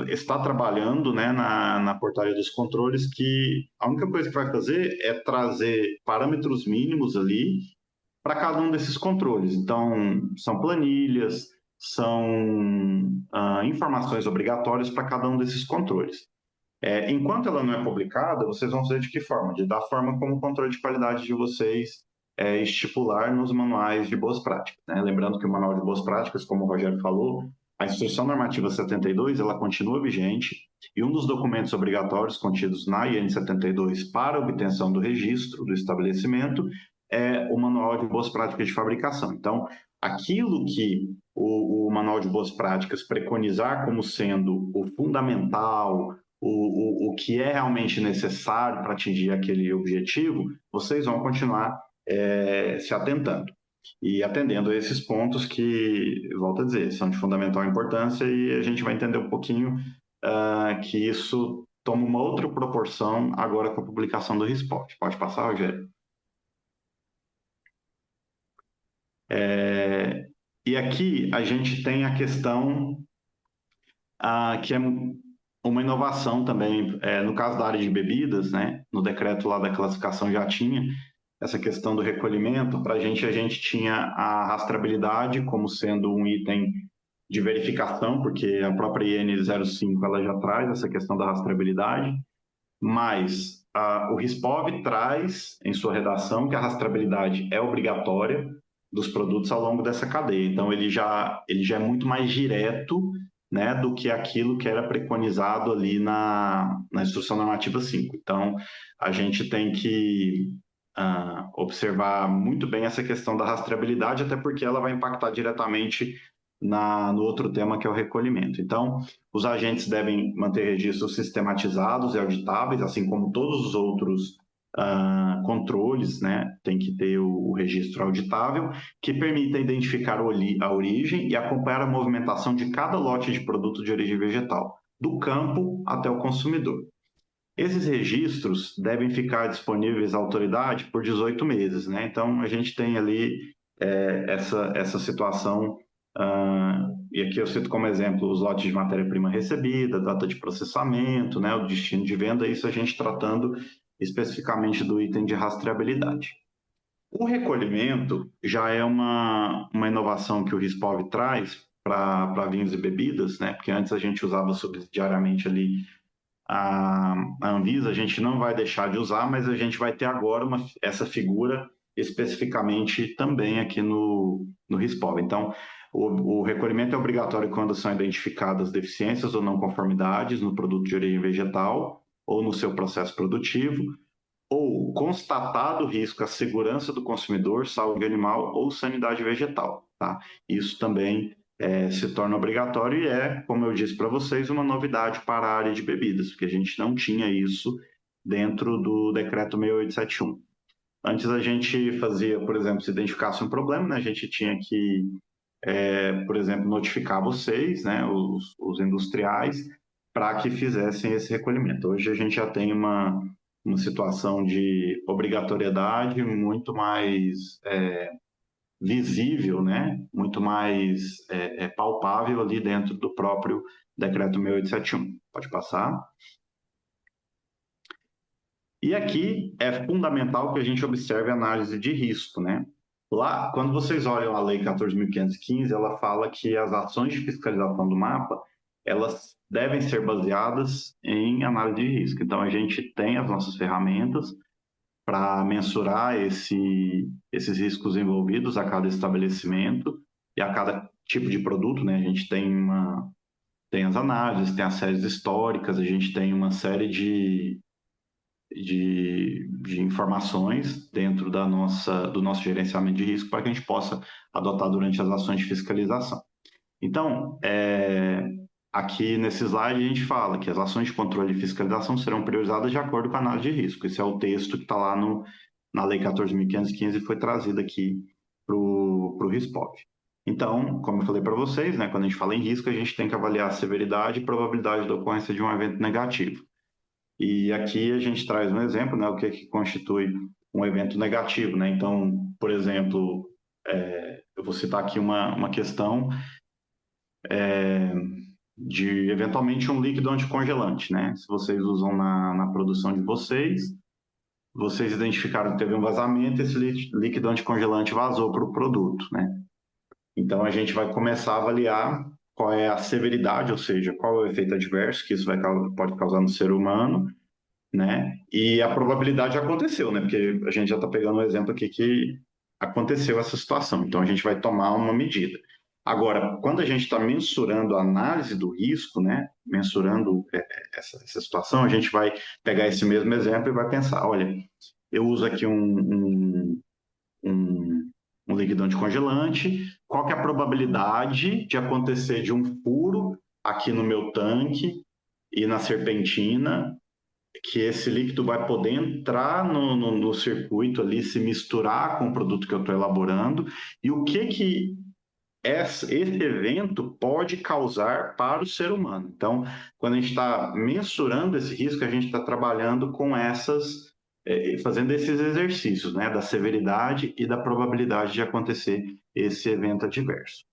está trabalhando, né, na portaria dos controles, que a única coisa que vai fazer é trazer parâmetros mínimos ali para cada um desses controles. Então, são planilhas, são informações obrigatórias para cada um desses controles. Enquanto ela não é publicada, vocês vão fazer de que forma? Da forma como o controle de qualidade de vocês estipular nos manuais de boas práticas, né? Lembrando que o manual de boas práticas, como o Rogério falou, a Instrução Normativa 72, ela continua vigente e um dos documentos obrigatórios contidos na IN 72 para obtenção do registro do estabelecimento é o manual de boas práticas de fabricação. Então, aquilo que o manual de boas práticas preconizar como sendo o fundamental, o que é realmente necessário para atingir aquele objetivo, vocês vão continuar se atentando e atendendo a esses pontos que, volto a dizer, são de fundamental importância e a gente vai entender um pouquinho que isso toma uma outra proporção agora com a publicação do RISPOT. Pode passar, Rogério? E aqui a gente tem a questão que é uma inovação também, no caso da área de bebidas, né, no decreto lá da classificação já tinha essa questão do recolhimento. Para a gente tinha a rastreabilidade como sendo um item de verificação, porque a própria IN05 ela já traz essa questão da rastreabilidade, mas o RISPOV traz em sua redação que a rastreabilidade é obrigatória dos produtos ao longo dessa cadeia. Então, ele já é muito mais direto, né, do que aquilo que era preconizado ali na Instrução Normativa 5. Então, a gente tem que observar muito bem essa questão da rastreabilidade, até porque ela vai impactar diretamente no outro tema, que é o recolhimento. Então, os agentes devem manter registros sistematizados e auditáveis, assim como todos os outros controles, né? Tem que ter o registro auditável, que permita identificar a origem e acompanhar a movimentação de cada lote de produto de origem vegetal, do campo até o consumidor. Esses registros devem ficar disponíveis à autoridade por 18 meses, né? Então, a gente tem ali essa situação, e aqui eu cito como exemplo os lotes de matéria-prima recebida, data de processamento, né, o destino de venda, isso a gente tratando especificamente do item de rastreabilidade. O recolhimento já é uma inovação que o RISPOV traz para vinhos e bebidas, né, porque antes a gente usava subsidiariamente ali a Anvisa, a gente não vai deixar de usar, mas a gente vai ter agora essa figura especificamente também aqui no RISPOV. Então, o recolhimento é obrigatório quando são identificadas deficiências ou não conformidades no produto de origem vegetal ou no seu processo produtivo, ou constatado risco à segurança do consumidor, saúde animal ou sanidade vegetal. Tá? Isso também se torna obrigatório e como eu disse para vocês, uma novidade para a área de bebidas, porque a gente não tinha isso dentro do decreto 6871. Antes a gente fazia, por exemplo, se identificasse um problema, né, a gente tinha que, por exemplo, notificar vocês, né, os industriais, para que fizessem esse recolhimento. Hoje a gente já tem uma situação de obrigatoriedade muito mais visível, né? Muito mais palpável ali dentro do próprio decreto 6871. Pode passar. E aqui é fundamental que a gente observe a análise de risco, né? Lá, quando vocês olham a Lei 14.515, ela fala que as ações de fiscalização do mapa, elas devem ser baseadas em análise de risco. Então, a gente tem as nossas ferramentas para mensurar esses riscos envolvidos a cada estabelecimento e a cada tipo de produto, né? A gente tem as análises, tem as séries históricas, a gente tem uma série de informações dentro do nosso gerenciamento de risco para que a gente possa adotar durante as ações de fiscalização. Então, aqui nesse slide a gente fala que as ações de controle e fiscalização serão priorizadas de acordo com a análise de risco. Esse é o texto que está lá na Lei 14.515 e foi trazido aqui para o RISPOV. Então, como eu falei para vocês, né, quando a gente fala em risco, a gente tem que avaliar a severidade e probabilidade da ocorrência de um evento negativo. E aqui a gente traz um exemplo, né, o que constitui um evento negativo, né? Então, por exemplo, eu vou citar aqui uma questão de, eventualmente, um líquido anticongelante, né? Se vocês usam na produção de vocês identificaram que teve um vazamento, esse líquido anticongelante vazou para o produto, né? Então, a gente vai começar a avaliar qual é a severidade, ou seja, qual é o efeito adverso que isso pode causar no ser humano, né? E a probabilidade aconteceu, né? Porque a gente já está pegando um exemplo aqui que aconteceu essa situação. Então, a gente vai tomar uma medida. Agora, quando a gente está mensurando a análise do risco, né? Mensurando essa situação, a gente vai pegar esse mesmo exemplo e vai pensar, olha, eu uso aqui um líquido anticongelante, qual que é a probabilidade de acontecer de um furo aqui no meu tanque e na serpentina, que esse líquido vai poder entrar no circuito ali, se misturar com o produto que eu estou elaborando, e o que esse evento pode causar para o ser humano. Então, quando a gente está mensurando esse risco, a gente está trabalhando com fazendo esses exercícios, né, da severidade e da probabilidade de acontecer esse evento adverso.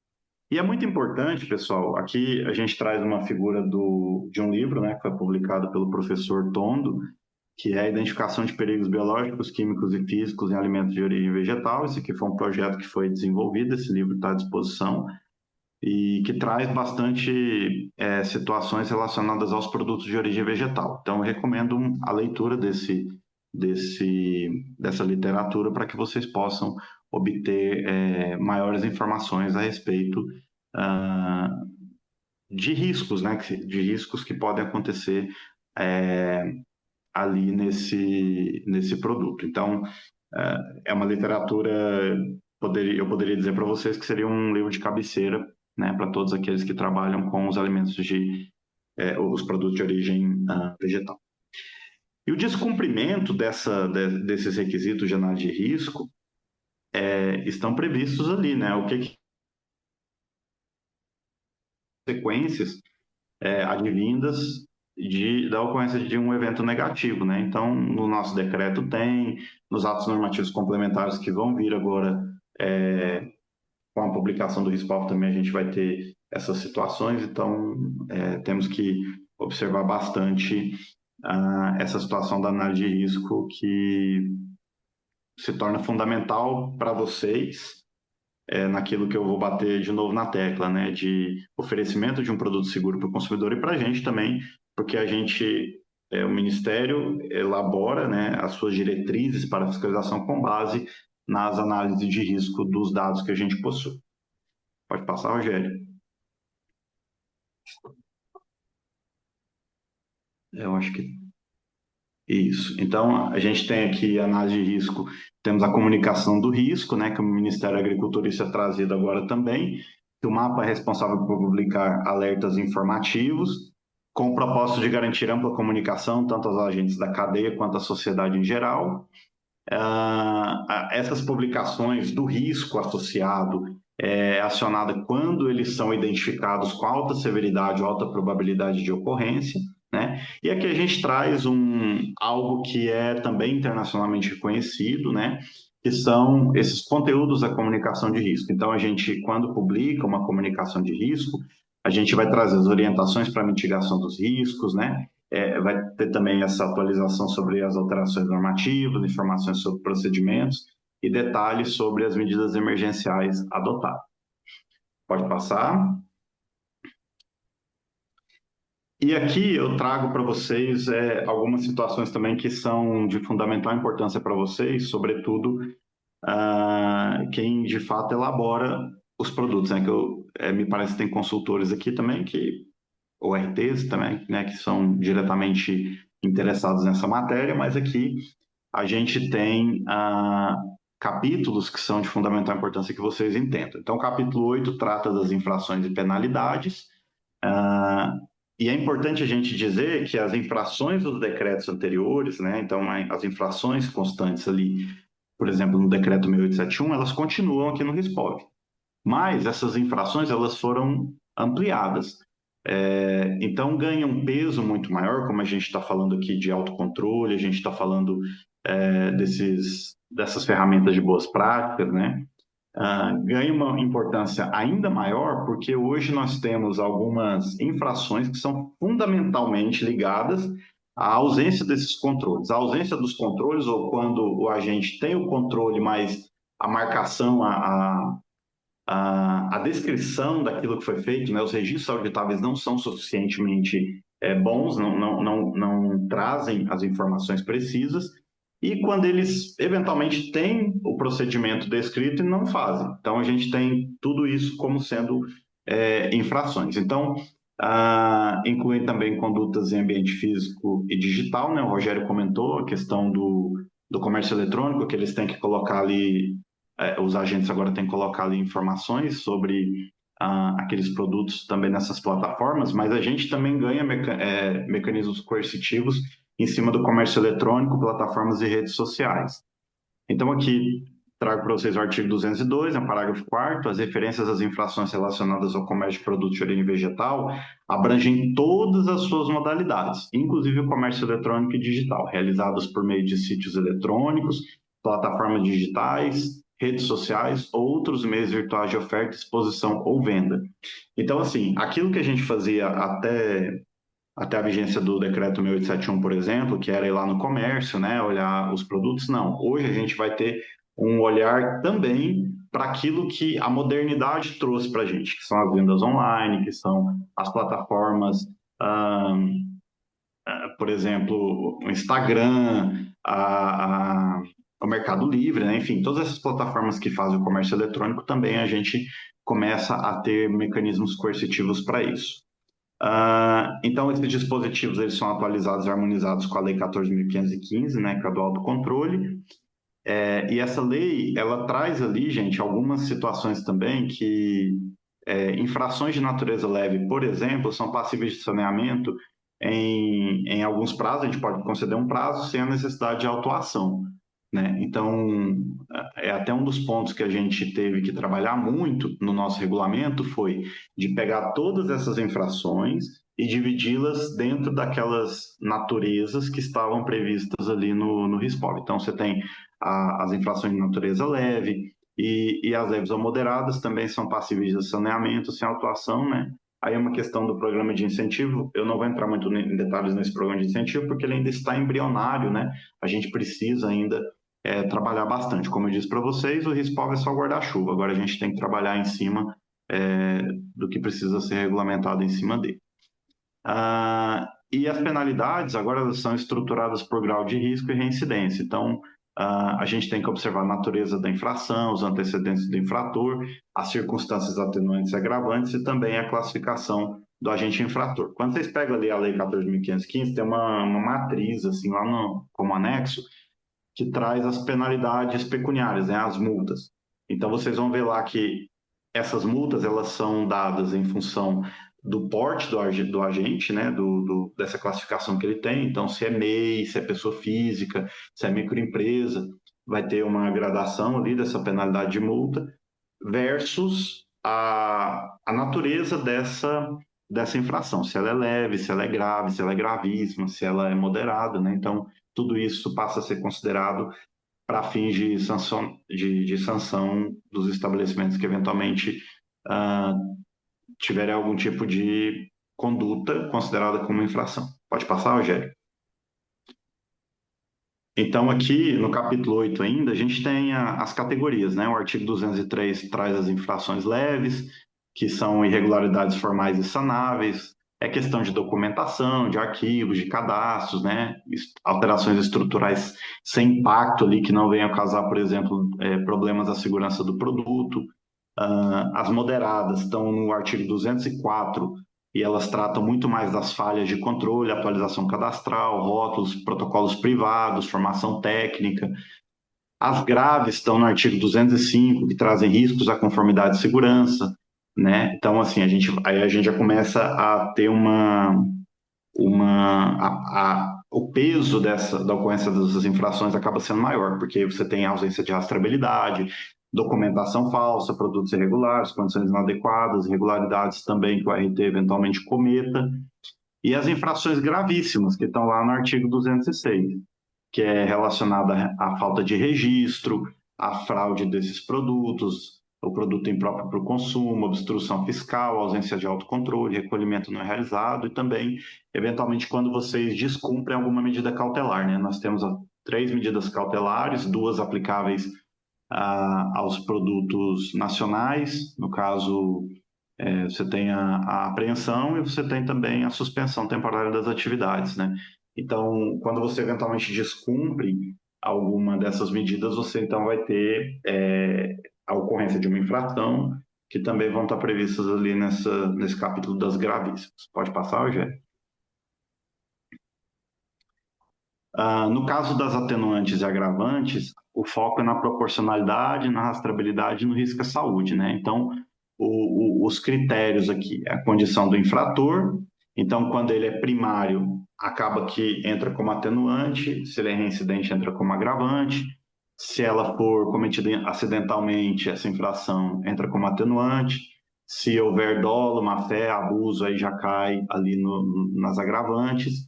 E é muito importante, pessoal, aqui a gente traz uma figura de um livro, né, que foi publicado pelo professor Tondo, que é a identificação de perigos biológicos, químicos e físicos em alimentos de origem vegetal. Esse aqui foi um projeto que foi desenvolvido, esse livro está à disposição, e que traz bastante situações relacionadas aos produtos de origem vegetal. Então, eu recomendo a leitura dessa literatura para que vocês possam obter maiores informações a respeito de riscos, né? De riscos que podem acontecer ali nesse produto. Então, é uma literatura, eu poderia dizer para vocês que seria um livro de cabeceira, né, para todos aqueles que trabalham com os alimentos os produtos de origem vegetal. E o descumprimento desses requisitos de análise de risco estão previstos ali, né? O que consequências advindas da ocorrência de um evento negativo, né? Então, no nosso decreto tem, nos atos normativos complementares que vão vir agora, com a publicação do RISPOF também a gente vai ter essas situações, então temos que observar bastante essa situação da análise de risco que se torna fundamental para vocês, naquilo que eu vou bater de novo na tecla, né, de oferecimento de um produto seguro para o consumidor e para a gente também, porque o Ministério elabora, né, as suas diretrizes para a fiscalização com base nas análises de risco dos dados que a gente possui. Pode passar, Rogério. Eu acho que isso. Então, a gente tem aqui a análise de risco, temos a comunicação do risco, né, que o Ministério da Agricultura, isso é trazido agora também, que o mapa é responsável por publicar alertas informativos, com o propósito de garantir ampla comunicação, tanto aos agentes da cadeia quanto à sociedade em geral. Essas publicações do risco associado é acionada quando eles são identificados com alta severidade ou alta probabilidade de ocorrência, né? E aqui a gente traz algo que é também internacionalmente reconhecido, né? Que são esses conteúdos da comunicação de risco. Então, a gente, quando publica uma comunicação de risco, a gente vai trazer as orientações para mitigação dos riscos, né? Vai ter também essa atualização sobre as alterações normativas, informações sobre procedimentos e detalhes sobre as medidas emergenciais adotadas. Pode passar. E aqui eu trago para vocês algumas situações também que são de fundamental importância para vocês, sobretudo quem de fato elabora os produtos, né? Me parece que tem consultores aqui também, ou RTs também, né? Que são diretamente interessados nessa matéria, mas aqui a gente tem capítulos que são de fundamental importância que vocês entendam. Então, o capítulo 8 trata das infrações e penalidades, e é importante a gente dizer que as infrações dos decretos anteriores, né, então as infrações constantes ali, por exemplo, no decreto 6871, elas continuam aqui no RISPOV. Mas essas infrações, elas foram ampliadas. Então, ganha um peso muito maior, como a gente está falando aqui de autocontrole, a gente está falando dessas ferramentas de boas práticas, né? Ganha uma importância ainda maior porque hoje nós temos algumas infrações que são fundamentalmente ligadas à ausência desses controles. A ausência dos controles, ou quando o agente tem o controle, mas a marcação, a descrição daquilo que foi feito, né, os registros auditáveis não são suficientemente bons, não trazem as informações precisas, e quando eles eventualmente têm o procedimento descrito e não fazem. Então, a gente tem tudo isso como sendo infrações. Então, incluem também condutas em ambiente físico e digital, né? O Rogério comentou a questão do comércio eletrônico, que eles têm que colocar ali, os agentes agora têm que colocar ali informações sobre aqueles produtos também nessas plataformas, mas a gente também ganha mecanismos coercitivos em cima do comércio eletrônico, plataformas e redes sociais. Então, aqui trago para vocês o artigo 202, no parágrafo 4º, as referências às infrações relacionadas ao comércio de produtos de origem vegetal abrangem todas as suas modalidades, inclusive o comércio eletrônico e digital, realizados por meio de sítios eletrônicos, plataformas digitais, redes sociais ou outros meios virtuais de oferta, exposição ou venda. Então, assim, aquilo que a gente fazia até a vigência do decreto 6871, por exemplo, que era ir lá no comércio, né, olhar os produtos, não. Hoje a gente vai ter um olhar também para aquilo que a modernidade trouxe para a gente, que são as vendas online, que são as plataformas, por exemplo, o Instagram, o Mercado Livre, né? Enfim, todas essas plataformas que fazem o comércio eletrônico também a gente começa a ter mecanismos coercitivos para isso. Então, esses dispositivos eles são atualizados e harmonizados com a Lei 14.515, né, que é a do autocontrole. E essa lei, ela traz ali, gente, algumas situações também que infrações de natureza leve, por exemplo, são passíveis de saneamento em alguns prazos, a gente pode conceder um prazo sem a necessidade de autuação, né? Então, é até um dos pontos que a gente teve que trabalhar muito no nosso regulamento foi de pegar todas essas infrações e dividi-las dentro daquelas naturezas que estavam previstas ali no RISPOV. Então, você tem as infrações de natureza leve e as leves ou moderadas também são passíveis de saneamento sem autuação, né? Aí é uma questão do programa de incentivo, eu não vou entrar muito em detalhes nesse programa de incentivo, porque ele ainda está embrionário, né? A gente precisa ainda trabalhar bastante. Como eu disse para vocês, o RISPOV é só guarda-chuva, agora a gente tem que trabalhar em cima do que precisa ser regulamentado em cima dele. E as penalidades agora elas são estruturadas por grau de risco e reincidência. Então, a gente tem que observar a natureza da infração, os antecedentes do infrator, as circunstâncias atenuantes e agravantes e também a classificação do agente infrator. Quando vocês pegam ali a Lei 14.515, tem uma matriz, assim, lá como anexo, que traz as penalidades pecuniárias, né, as multas. Então, vocês vão ver lá que essas multas elas são dadas em função do porte do agente, né, dessa classificação que ele tem. Então, se é MEI, se é pessoa física, se é microempresa, vai ter uma gradação ali dessa penalidade de multa versus a natureza dessa infração, se ela é leve, se ela é grave, se ela é gravíssima, se ela é moderada, né? Então, tudo isso passa a ser considerado para fins de sanção dos estabelecimentos que eventualmente tiverem algum tipo de conduta considerada como infração. Pode passar, Rogério? Então, aqui no capítulo 8 ainda, a gente tem as categorias, né? O artigo 203 traz as infrações leves, que são irregularidades formais e sanáveis, é questão de documentação, de arquivos, de cadastros, né? Alterações estruturais sem impacto ali, que não venham a causar, por exemplo, problemas à segurança do produto. As moderadas estão no artigo 204, e elas tratam muito mais das falhas de controle, atualização cadastral, rótulos, protocolos privados, formação técnica. As graves estão no artigo 205, que trazem riscos à conformidade e segurança, né? Então, assim, aí a gente já começa a ter o peso da ocorrência dessas infrações acaba sendo maior, porque você tem ausência de rastreabilidade, documentação falsa, produtos irregulares, condições inadequadas, irregularidades também que o RT eventualmente cometa, e as infrações gravíssimas, que estão lá no artigo 206, que é relacionada à falta de registro, à fraude desses produtos, o produto impróprio para o consumo, obstrução fiscal, ausência de autocontrole, recolhimento não realizado e também, eventualmente, quando vocês descumprem alguma medida cautelar, né? Nós temos 3 medidas cautelares, 2 aplicáveis aos produtos nacionais, no caso, você tem a apreensão e você tem também a suspensão temporária das atividades, né? Então, quando você eventualmente descumpre alguma dessas medidas, você então vai ter a ocorrência de uma infração, que também vão estar previstas ali nesse capítulo das gravíssimas. Pode passar, Rogério? No caso das atenuantes e agravantes, o foco é na proporcionalidade, na rastreabilidade e no risco à saúde, né? Então, os critérios aqui, a condição do infrator. Então, quando ele é primário, acaba que entra como atenuante, se ele é reincidente, entra como agravante. Se ela for cometida acidentalmente, essa infração entra como atenuante. Se houver dolo, má-fé, abuso, aí já cai ali nas agravantes.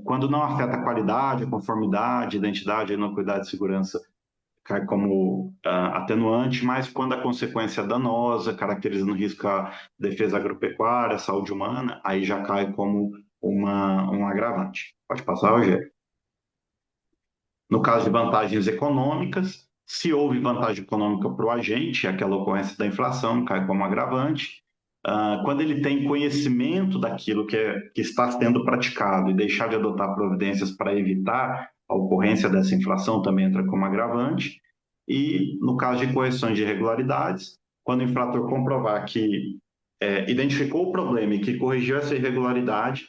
Quando não afeta a qualidade, a conformidade, identidade, inocuidade e segurança, cai como atenuante, mas quando a consequência é danosa, caracterizando risco à defesa agropecuária, à saúde humana, aí já cai como um agravante. Pode passar, Rogério. No caso de vantagens econômicas, se houve vantagem econômica para o agente, aquela ocorrência da inflação cai como agravante. Quando ele tem conhecimento daquilo que está sendo praticado e deixar de adotar providências para evitar a ocorrência dessa inflação, também entra como agravante. E no caso de correções de irregularidades, quando o infrator comprovar que identificou o problema e que corrigiu essa irregularidade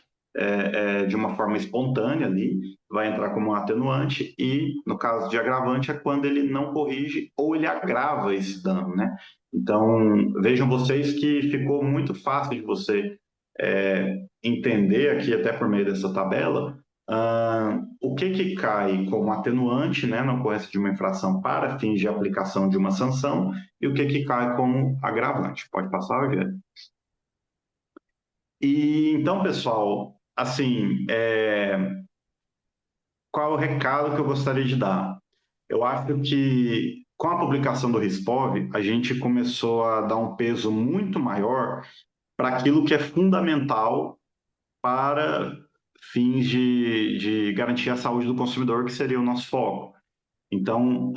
de uma forma espontânea ali, vai entrar como um atenuante, e no caso de agravante é quando ele não corrige ou ele agrava esse dano, né? Então, vejam vocês que ficou muito fácil de você entender aqui, até por meio dessa tabela, o que cai como atenuante, né, na ocorrência de uma infração para fins de aplicação de uma sanção e o que cai como agravante. Pode passar, Rogério? E então, pessoal, assim, qual é o recado que eu gostaria de dar? Eu acho que com a publicação do RISPOV, a gente começou a dar um peso muito maior para aquilo que é fundamental para fins de garantir a saúde do consumidor, que seria o nosso foco. Então,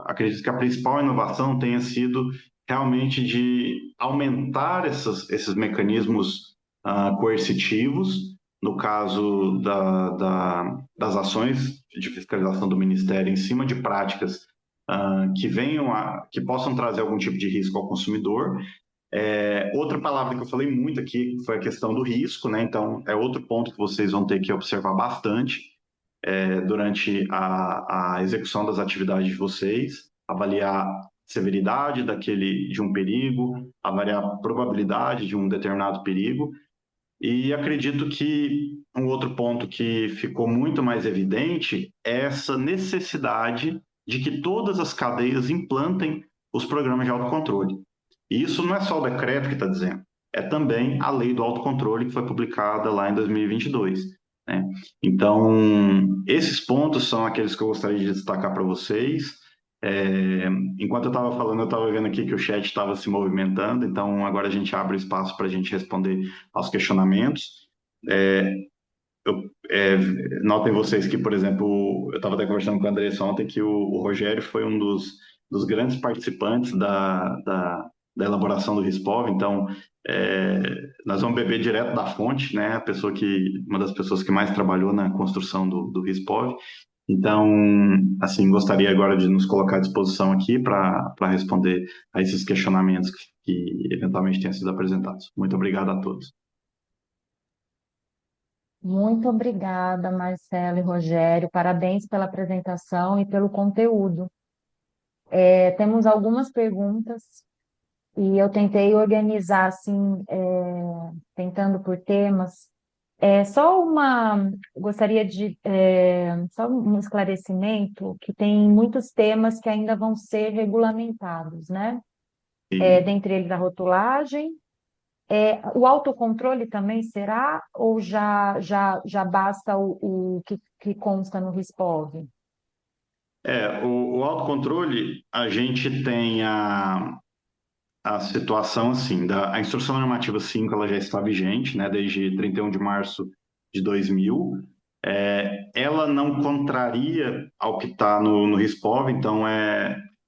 acredito que a principal inovação tenha sido realmente de aumentar esses mecanismos coercitivos, no caso das ações de fiscalização do Ministério em cima de práticas que possam trazer algum tipo de risco ao consumidor. Outra palavra que eu falei muito aqui foi a questão do risco, né? Então, é outro ponto que vocês vão ter que observar bastante durante a execução das atividades de vocês, avaliar a severidade de um perigo, avaliar a probabilidade de um determinado perigo. E acredito que um outro ponto que ficou muito mais evidente é essa necessidade de que todas as cadeias implantem os programas de autocontrole. E isso não é só o decreto que está dizendo, é também a lei do autocontrole que foi publicada lá em 2022. Né? Então, esses pontos são aqueles que eu gostaria de destacar para vocês. Enquanto eu estava falando, eu estava vendo aqui que o chat estava se movimentando, então agora a gente abre espaço para a gente responder aos questionamentos. Notem vocês que, por exemplo, eu estava até conversando com o Andressa ontem que o Rogério foi um dos grandes participantes da elaboração do RISPOV, então nós vamos beber direto da fonte, né? Uma das pessoas que mais trabalhou na construção do RISPOV. Então, assim, gostaria agora de nos colocar à disposição aqui para responder a esses questionamentos que eventualmente tenham sido apresentados. Muito obrigado a todos. Muito obrigada, Marcelo e Rogério. Parabéns pela apresentação e pelo conteúdo. Temos algumas perguntas e eu tentei organizar assim, tentando por temas. Gostaria de só um esclarecimento que tem muitos temas que ainda vão ser regulamentados, né? E, Dentre eles a rotulagem. O autocontrole também será ou já basta o que consta no RISPOV? o autocontrole, a gente tem a situação assim, a Instrução Normativa 5 ela já está vigente, né, desde 31 de março de 2000. Ela não contraria ao que está no RISPOV, então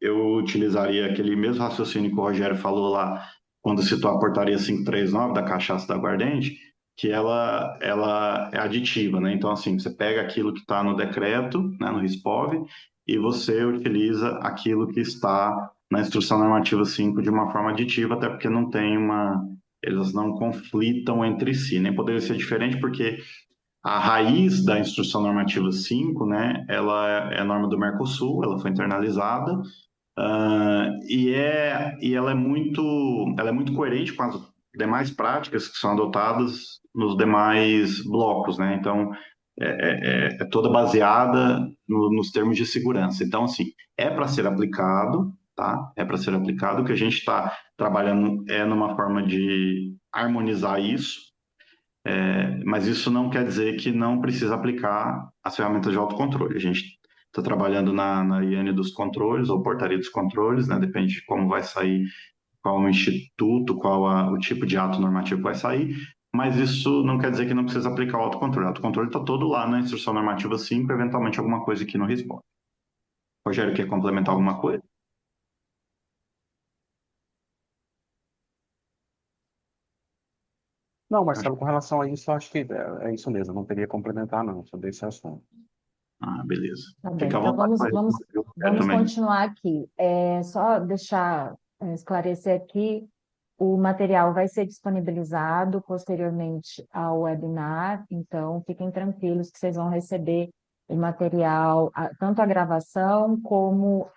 eu utilizaria aquele mesmo raciocínio que o Rogério falou lá, quando citou a portaria 539 da cachaça da aguardente, que ela é aditiva, né? Então, assim, você pega aquilo que está no decreto, né, no RISPOV, e você utiliza aquilo que está na Instrução Normativa 5 de uma forma aditiva, até porque eles não conflitam entre si, nem poderia ser diferente, porque a raiz da Instrução Normativa 5, né, ela é a norma do Mercosul, ela foi internalizada, E ela é muito coerente com as demais práticas que são adotadas nos demais blocos, né? Então, é toda baseada nos termos de segurança. Então, assim, é para ser aplicado, tá? É para ser aplicado. O que a gente está trabalhando é numa forma de harmonizar isso, mas isso não quer dizer que não precisa aplicar as ferramentas de autocontrole. A gente está trabalhando na IANE dos controles, ou portaria dos controles, né? Depende de como vai sair, qual o instituto, o tipo de ato normativo que vai sair, mas isso não quer dizer que não precisa aplicar o autocontrole. O autocontrole está todo lá na Instrução Normativa 5, eventualmente alguma coisa aqui não responde. Rogério, quer complementar alguma coisa? Não, Acho- Marcelo, com relação a isso, eu acho que é isso mesmo, eu não teria que complementar, não, sobre esse assunto. Ah, beleza. Tá bem, Fica à então vontade para responder, viu, Rogério, vamos também. continuar aqui. Só deixar, esclarecer aqui, o material vai ser disponibilizado posteriormente ao webinar, então fiquem tranquilos que vocês vão receber o material, tanto a gravação como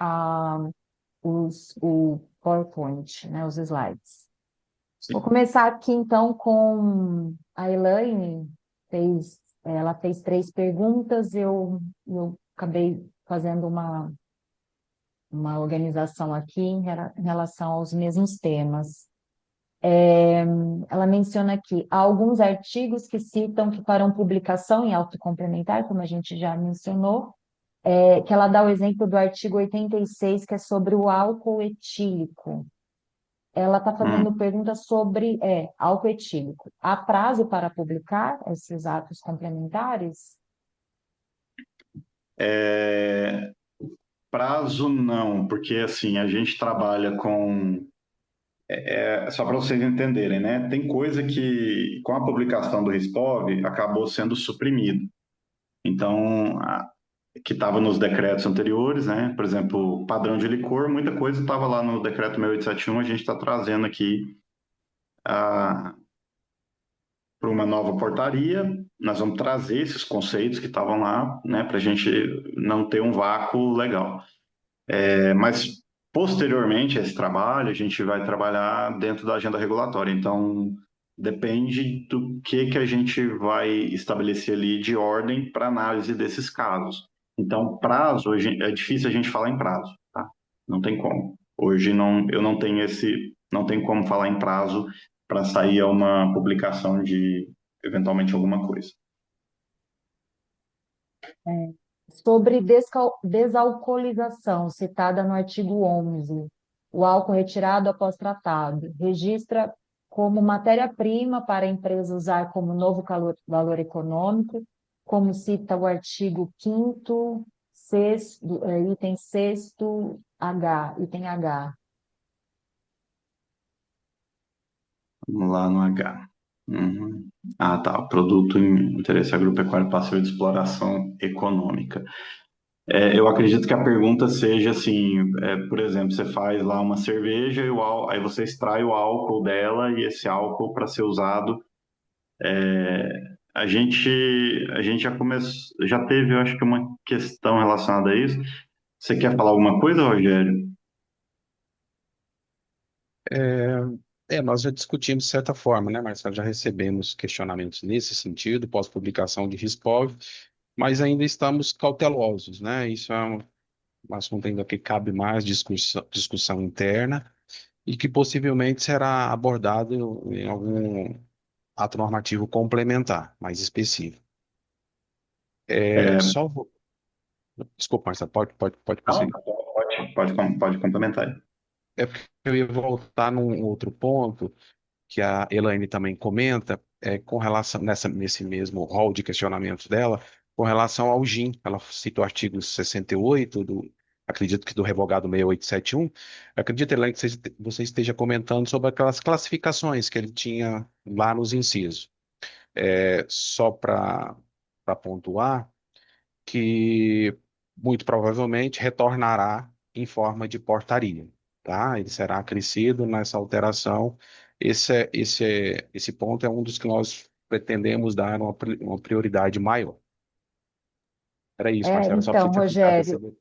o PowerPoint, né, os slides. Vou Sim. começar aqui então com a Elaine. Ela fez 3 perguntas, eu acabei fazendo uma organização aqui em relação aos mesmos temas. Ela menciona aqui há alguns artigos que citam que farão publicação em autocomplementar, como a gente já mencionou, que ela dá o exemplo do artigo 86, que é sobre o álcool etílico. Ela está fazendo Hum. perguntas sobre álcool etílico. Há prazo para publicar esses atos complementares? É, prazo não, porque assim, a gente trabalha com. Só para vocês entenderem, né? Tem coisa que, com a publicação do RISPOV, acabou sendo suprimido. Então, que estava nos decretos anteriores, né? Por exemplo, padrão de licor, muita coisa estava lá no decreto 6871, a gente está trazendo aqui para uma nova portaria. Nós vamos trazer esses conceitos que estavam lá, né? Para a gente não ter um vácuo legal. Mas, posteriormente a esse trabalho, a gente vai trabalhar dentro da agenda regulatória. Então, depende do que a gente vai estabelecer ali de ordem para análise desses casos. Então, prazo, é difícil a gente falar em prazo, tá? Não tem como. Hoje não, eu não tenho não tem como falar em prazo para sair uma publicação de eventualmente alguma coisa. Sobre desalcoolização, citada no artigo 11, o álcool retirado após tratado, registra como matéria-prima para a empresa usar como novo valor econômico, como cita o artigo 5º, item 6º H, item H. Vamos lá no H. Uhum. Ah, tá. Produto em interesse agropecuário passível de exploração econômica. Eu acredito que a pergunta seja assim, por exemplo, você faz lá uma cerveja e aí você extrai o álcool dela e esse álcool para ser usado. A gente já teve, eu acho que uma questão relacionada a isso. Você quer falar alguma coisa, Rogério? Nós já discutimos de certa forma, né, Marcelo? Já recebemos questionamentos nesse sentido, pós-publicação de RISPOV, mas ainda estamos cautelosos, né? Isso é um assunto ainda que cabe mais discussão interna e que possivelmente será abordado em algum ato normativo complementar, mais específico. É, Só vou... Desculpa, Marcelo, pode não, prosseguir. pode complementar. É porque eu ia voltar num outro ponto que a Elaine também comenta, com relação, nesse mesmo rol de questionamentos dela, com relação ao GIM. Ela cita o artigo 68 acredito que do revogado 6871. Eu acredito, Elaine, que você esteja comentando sobre aquelas classificações que ele tinha lá nos incisos. Só para pontuar, que muito provavelmente retornará em forma de portaria, tá? Ele será acrescido nessa alteração. Esse ponto é um dos que nós pretendemos dar uma prioridade maior. Era isso, Marcelo, só para você Então, ter ficado Rogério, sabendo.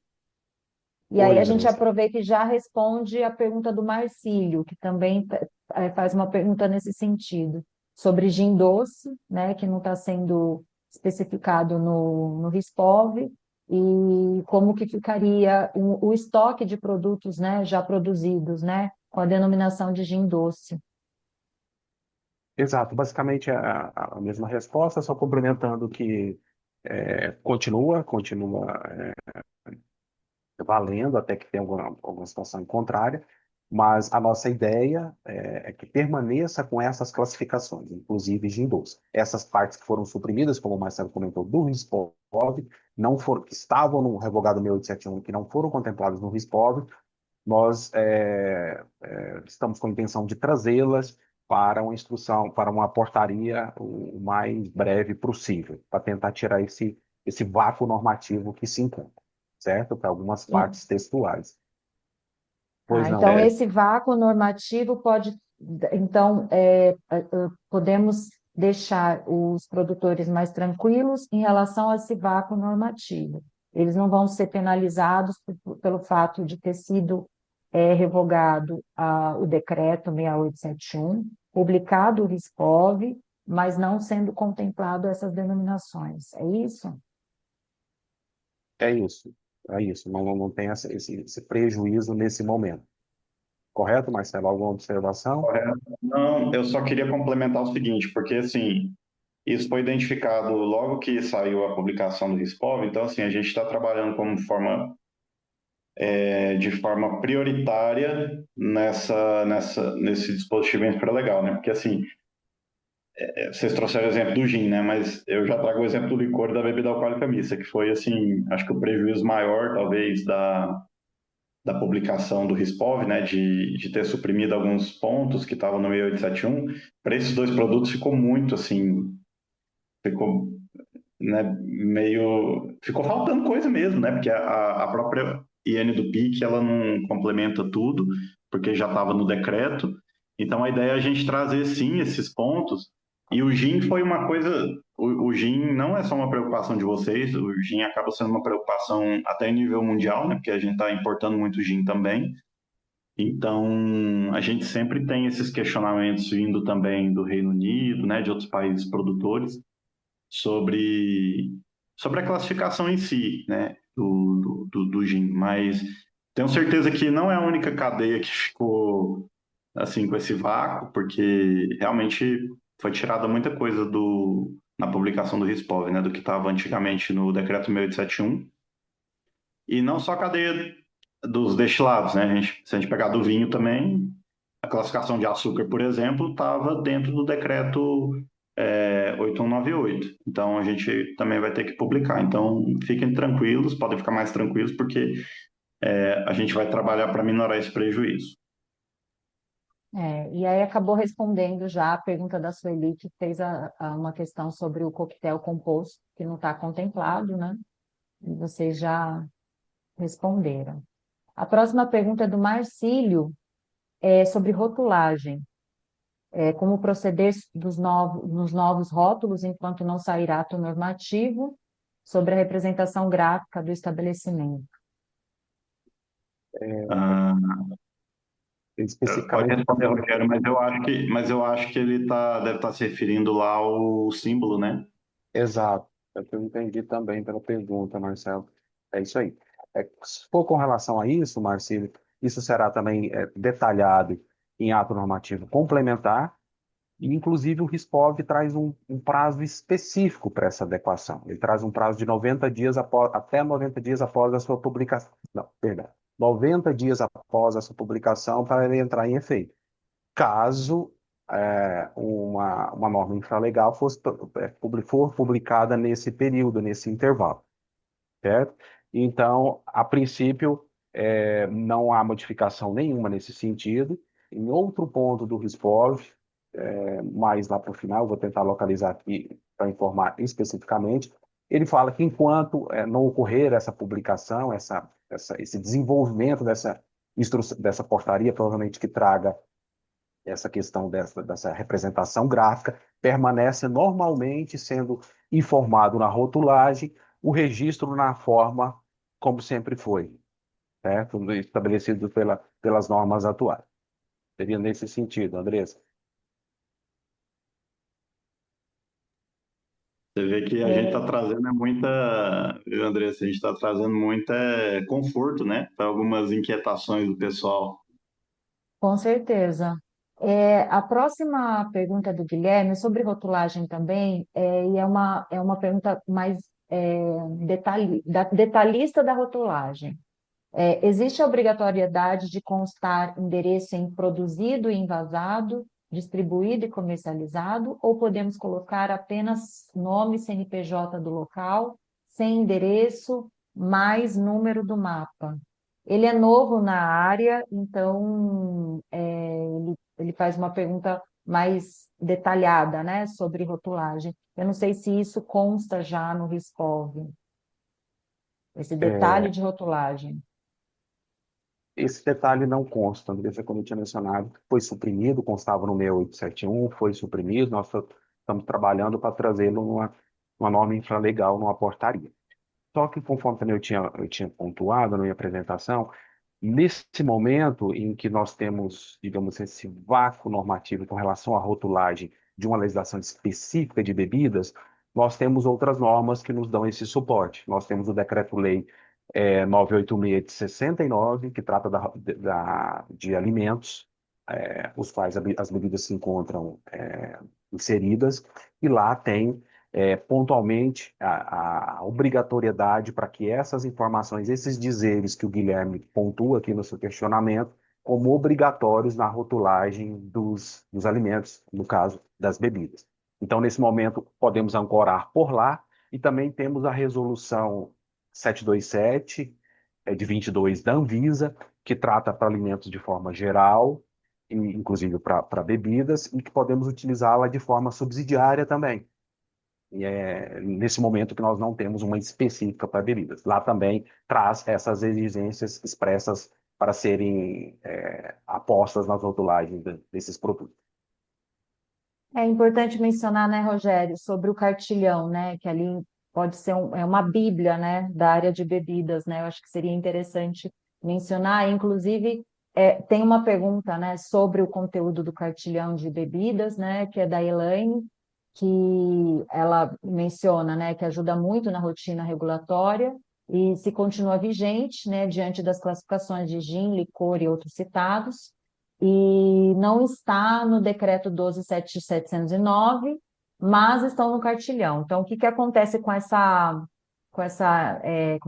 E aí Oi, a gente Andressa. aproveita e já responde a pergunta do Marcílio, que também faz uma pergunta nesse sentido, sobre gin doce, né, que não está sendo especificado no RISPOV, e como que ficaria o estoque de produtos, né, já produzidos, né, com a denominação de gin doce. Exato, basicamente a mesma resposta, só complementando que continua valendo até que tenha alguma situação em contrária, mas a nossa ideia é que permaneça com essas classificações, inclusive Gin 12. Essas partes que foram suprimidas, como o Marcelo comentou, do RISPOV, não foram, que estavam no revogado 6871, que não foram contempladas no RISPOV, nós estamos com a intenção de trazê-las para uma instrução, para uma portaria o mais breve possível, para tentar tirar esse vácuo normativo que se encontra, certo? Para algumas partes textuais. Pois Ah, não, então, é, esse vácuo normativo pode, então, podemos deixar os produtores mais tranquilos em relação a esse vácuo normativo. Eles não vão ser penalizados pelo fato de ter sido revogado o decreto 6871, publicado o RISPOV, mas não sendo contemplado essas denominações. É isso? é isso, não tem esse prejuízo nesse momento. Correto, Marcelo? Alguma observação? Correto? Não, eu só queria complementar o seguinte, porque assim, isso foi identificado logo que saiu a publicação do RISPOV, então assim, a gente está trabalhando de forma prioritária nesse dispositivo infralegal, né? Porque assim, vocês trouxeram o exemplo do gin, né? Mas eu já trago o exemplo do licor e da bebida alcoólica mista, que foi assim, acho que o prejuízo maior, talvez, da publicação do RISPOV, né, de ter suprimido alguns pontos que estavam no 6871, para esses dois produtos ficou muito assim, ficou, né, ficou faltando coisa mesmo, né, porque a própria IN do PIC, ela não complementa tudo, porque já estava no decreto, então a ideia é a gente trazer sim esses pontos, e o GIN foi uma coisa, o GIN não é só uma preocupação de vocês, o GIN acaba sendo uma preocupação até em nível mundial, né, porque a gente está importando muito GIN também, então, a gente sempre tem esses questionamentos vindo também do Reino Unido, né, de outros países produtores, sobre, sobre a classificação em si, né, do gin. Mas tenho certeza que não é a única cadeia que ficou assim com esse vácuo, porque realmente foi tirada muita coisa na publicação do RISPOV, né, do que estava antigamente no decreto 6871. E não só a cadeia dos destilados, né? Se a gente pegar do vinho também, a classificação de açúcar, por exemplo, estava dentro do decreto 8198. Então, a gente também vai ter que publicar. Então, fiquem tranquilos, podem ficar mais tranquilos, porque a gente vai trabalhar para minorar esse prejuízo. E aí acabou respondendo já a pergunta da Sueli, que fez uma questão sobre o coquetel composto, que não está contemplado, né? E vocês já responderam. A próxima pergunta é do Marcílio, sobre rotulagem. Como proceder nos novos rótulos enquanto não sair ato normativo sobre a representação gráfica do estabelecimento. Ah, pode Especificamente, responder, Rogério, mas eu acho que ele deve estar se referindo lá ao símbolo, né? exato. É o que eu entendi também pela pergunta, Marcelo. É isso aí. Se for com relação a isso, Marcelo, isso será também detalhado em ato normativo complementar, e inclusive o RISPOV traz um prazo específico para essa adequação. Ele traz um prazo de 90 dias até 90 dias após a sua publicação. Não, perdão. 90 dias após a sua publicação para ele entrar em efeito. Caso uma norma infralegal for publicada nesse período, nesse intervalo, certo? Então, a princípio, não há modificação nenhuma nesse sentido. Em outro ponto do RISPOV, mais lá para o final, vou tentar localizar aqui para informar especificamente, ele fala que enquanto não ocorrer essa publicação, esse desenvolvimento dessa portaria, provavelmente que traga essa questão dessa representação gráfica, permanece normalmente sendo informado na rotulagem o registro na forma como sempre foi, certo? Estabelecido pelas normas atuais. Seria nesse sentido, Andressa. Você vê que a gente está trazendo muita, viu, Andressa? A gente está trazendo muita conforto, né? Para algumas inquietações do pessoal. Com certeza. A próxima pergunta do Guilherme é sobre rotulagem também, e é uma pergunta mais detalhista da rotulagem. Existe a obrigatoriedade de constar endereço em produzido e envasado, distribuído e comercializado, ou podemos colocar apenas nome CNPJ do local, sem endereço, mais número do mapa? Ele é novo na área, então ele faz uma pergunta mais detalhada, né, sobre rotulagem. Eu não sei se isso consta já no Riscov, esse detalhe É, de rotulagem. esse detalhe não consta, Andressa, como eu tinha mencionado, foi suprimido, constava no 6871, foi suprimido, nós estamos trabalhando para trazê-lo numa norma infralegal, numa portaria. Só que, conforme também eu tinha pontuado na minha apresentação, nesse momento em que nós temos, digamos, esse vácuo normativo com relação à rotulagem de uma legislação específica de bebidas, nós temos outras normas que nos dão esse suporte. Nós temos o Decreto-Lei 986 de 69, que trata de alimentos, os quais as bebidas se encontram inseridas, e lá tem pontualmente a obrigatoriedade para que essas informações, esses dizeres que o Guilherme pontua aqui no seu questionamento, como obrigatórios na rotulagem dos alimentos, no caso das bebidas. Então, nesse momento, podemos ancorar por lá e também temos a resolução 727, de 22 da Anvisa, que trata para alimentos de forma geral, inclusive para bebidas, e que podemos utilizá-la de forma subsidiária também. E é nesse momento que nós não temos uma específica para bebidas. Lá também traz essas exigências expressas para serem apostas nas rotulagens desses produtos. É importante mencionar, né, Rogério, sobre o cartilhão, né, que ali pode ser uma bíblia, né, da área de bebidas, né, eu acho que seria interessante mencionar, inclusive, tem uma pergunta, né, sobre o conteúdo do cartilhão de bebidas, né, que é da Elaine, que ela menciona, né, que ajuda muito na rotina regulatória e se continua vigente, né, diante das classificações de gin, licor e outros citados, e não está no decreto 12.709, mas estão no cartilhão. Então, o que que acontece como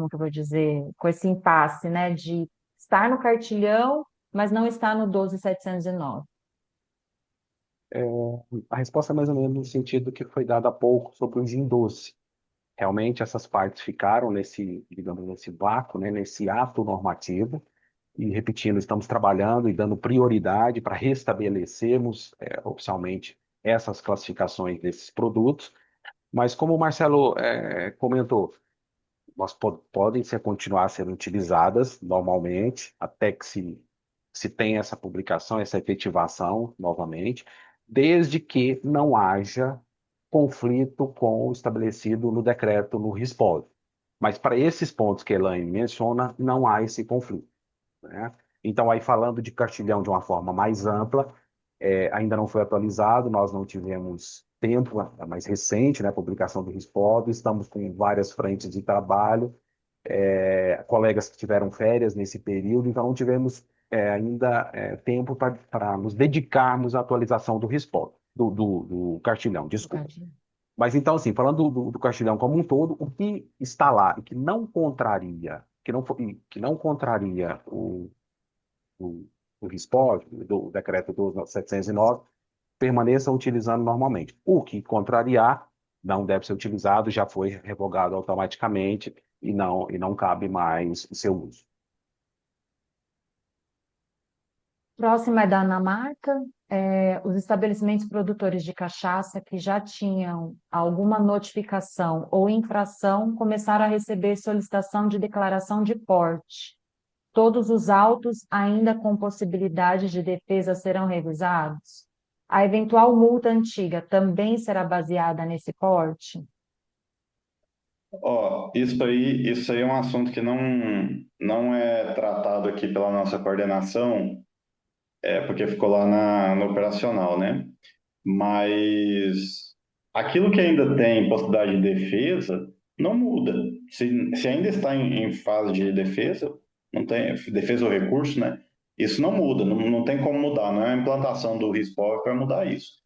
que eu vou dizer, com esse impasse, né, de estar no cartilhão, mas não está no 12.709? É, a resposta é mais ou menos no sentido que foi dada há pouco sobre o gin doce. Realmente essas partes ficaram nesse, digamos, nesse vácuo, né, nesse ato normativo, e repetindo, estamos trabalhando e dando prioridade para restabelecermos oficialmente essas classificações desses produtos, mas como o Marcelo comentou, podem ser continuar a ser utilizadas normalmente, até que se tenha essa publicação, essa efetivação novamente, desde que não haja conflito com o estabelecido no decreto, no RISPOD. Mas para esses pontos que a Elaine menciona, não há esse conflito, né? Então, aí falando de cartilhão de uma forma mais ampla, ainda não foi atualizado, nós não tivemos tempo, é mais recente, né, a publicação do RISPOD, estamos com várias frentes de trabalho, colegas que tiveram férias nesse período, então não tivemos ainda tempo para nos dedicarmos à atualização do RISPOD, do cartilhão, Do desculpa. cartilhão. Mas então, assim, falando do cartilhão como um todo, o que está lá e que não contraria, que não contraria o, o RISPOD, do decreto 12.709, permaneça utilizando normalmente. O que contrariar não deve ser utilizado, já foi revogado automaticamente e não cabe mais o seu uso. Próxima é da Ana Marta. Os estabelecimentos produtores de cachaça que já tinham alguma notificação ou infração começaram a receber solicitação de declaração de porte. Todos os autos, ainda com possibilidade de defesa, serão revisados? A eventual multa antiga também será baseada nesse porte? Ó, isso aí é um assunto que não é tratado aqui pela nossa coordenação, porque ficou lá no operacional, né? Mas aquilo que ainda tem possibilidade de defesa não muda. Se ainda está em fase de defesa, não tem defesa ou recurso, né? Isso não muda, não tem como mudar. Não é a implantação do RISPOV que vai mudar isso.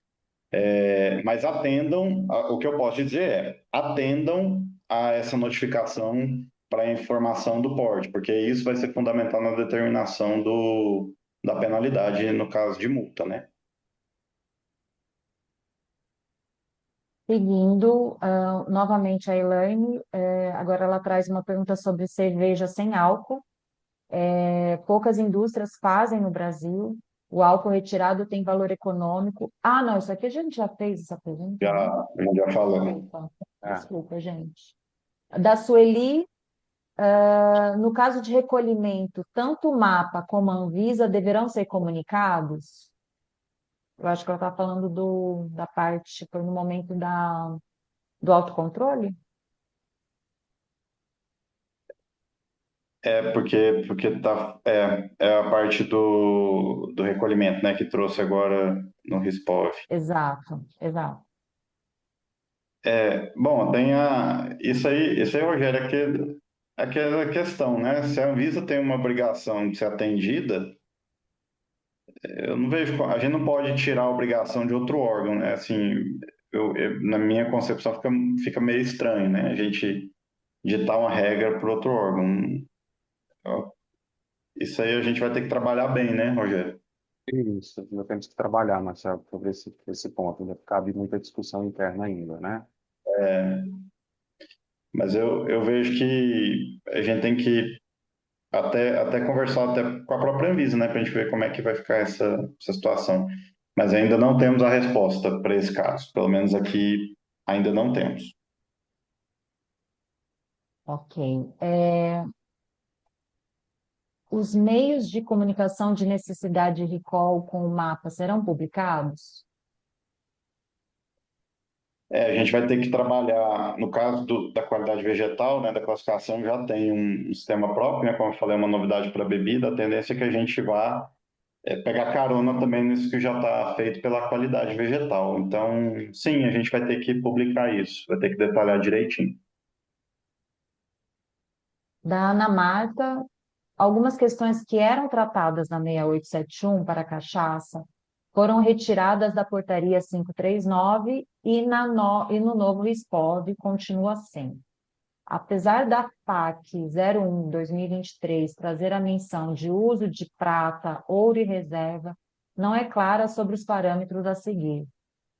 Mas atendam, o que eu posso dizer atendam a essa notificação para a informação do porte, porque isso vai ser fundamental na determinação da penalidade no caso de multa, né? Seguindo, novamente a Elaine, agora ela traz uma pergunta sobre cerveja sem álcool. Poucas indústrias fazem no Brasil. O álcool retirado tem valor econômico. Ah, não, isso aqui a gente já fez essa pergunta, né? A gente já falou. Desculpa, Ah, desculpa, gente. Da Sueli, no caso de recolhimento, tanto o MAPA como a Anvisa deverão ser comunicados? Eu acho que ela está falando da parte, foi no momento do autocontrole? É a parte do recolhimento, né, que trouxe agora no Rispov. Exato, exato. Bom, isso aí, Rogério, aquela questão, né? Se a Anvisa tem uma obrigação de ser atendida, eu não vejo, a gente não pode tirar a obrigação de outro órgão, né? Assim, na minha concepção fica meio estranho, né? A gente ditar uma regra para outro órgão. Isso aí a gente vai ter que trabalhar bem, né, Rogério? isso, ainda temos que trabalhar, Marcelo, sobre esse ponto. Ainda cabe muita discussão interna ainda, né? Mas eu vejo que a gente tem que até conversar até com a própria Anvisa, né, para a gente ver como é que vai ficar essa situação. Mas ainda não temos a resposta para esse caso. Pelo menos aqui ainda não temos. Ok. Os meios de comunicação de necessidade de recall com o mapa serão publicados? A gente vai ter que trabalhar, no caso da qualidade vegetal, né, da classificação, já tem um sistema próprio, né, como eu falei, é uma novidade para a bebida, a tendência é que a gente vá pegar carona também nisso que já está feito pela qualidade vegetal. Então, sim, a gente vai ter que publicar isso, vai ter que detalhar direitinho. Da Ana Marta, algumas questões que eram tratadas na 6871 para a cachaça foram retiradas da portaria 539 e no novo SPOV continua assim. Apesar da PAC 01/2023 trazer a menção de uso de prata, ouro e reserva, não é clara sobre os parâmetros a seguir.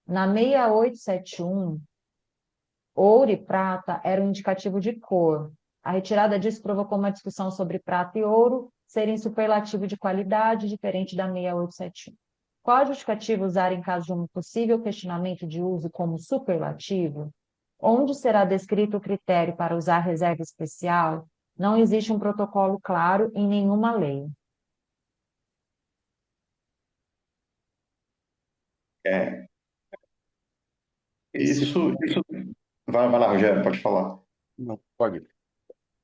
Na 6871, ouro e prata eram um indicativo de cor. A retirada disso provocou uma discussão sobre prata e ouro serem superlativo de qualidade, diferente da 6871. Qual a justificativa usar em caso de um possível questionamento de uso como superlativo? Onde será descrito o critério para usar reserva especial? Não existe um protocolo claro em nenhuma lei. É, Esse isso. Vai lá, Rogério, pode falar. Não, pode.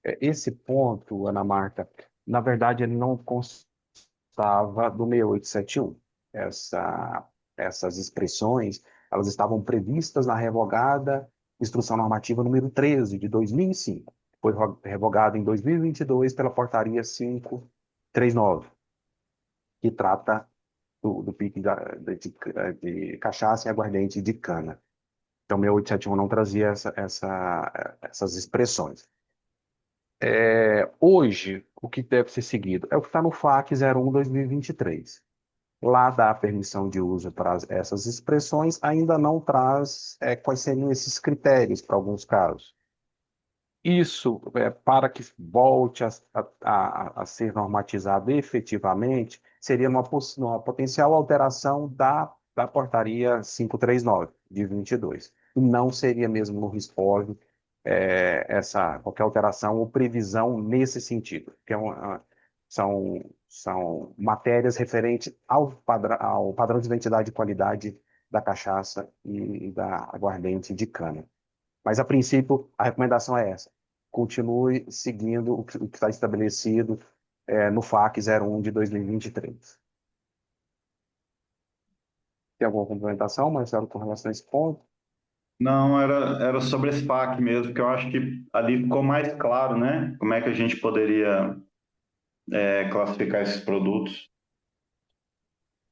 Esse ponto, Ana Marta, na verdade, ele não constava do 6871. Essas expressões, elas estavam previstas na revogada Instrução Normativa número 13, de 2005. Foi revogada em 2022 pela Portaria 539, que trata do pique de cachaça e aguardente de cana. Então, 6871 não trazia essas expressões. Hoje, o que deve ser seguido é o que está no FAQ 01/2023. Lá dá a permissão de uso para essas expressões, ainda não traz quais seriam esses critérios para alguns casos. Isso, para que volte a ser normatizado efetivamente, seria uma potencial alteração da portaria 539 de 22. E não seria mesmo no RISPOV qualquer alteração ou previsão nesse sentido, que são matérias referentes ao padrão de identidade e qualidade da cachaça e da aguardente de cana. Mas, a princípio, a recomendação é essa. Continue seguindo o que está estabelecido no FAQ 01 de 2023. Tem alguma complementação, Marcelo, com relação a esse ponto? Não, era sobre esse FAQ mesmo, que eu acho que ali ficou mais claro, né? Como é que a gente poderia classificar esses produtos.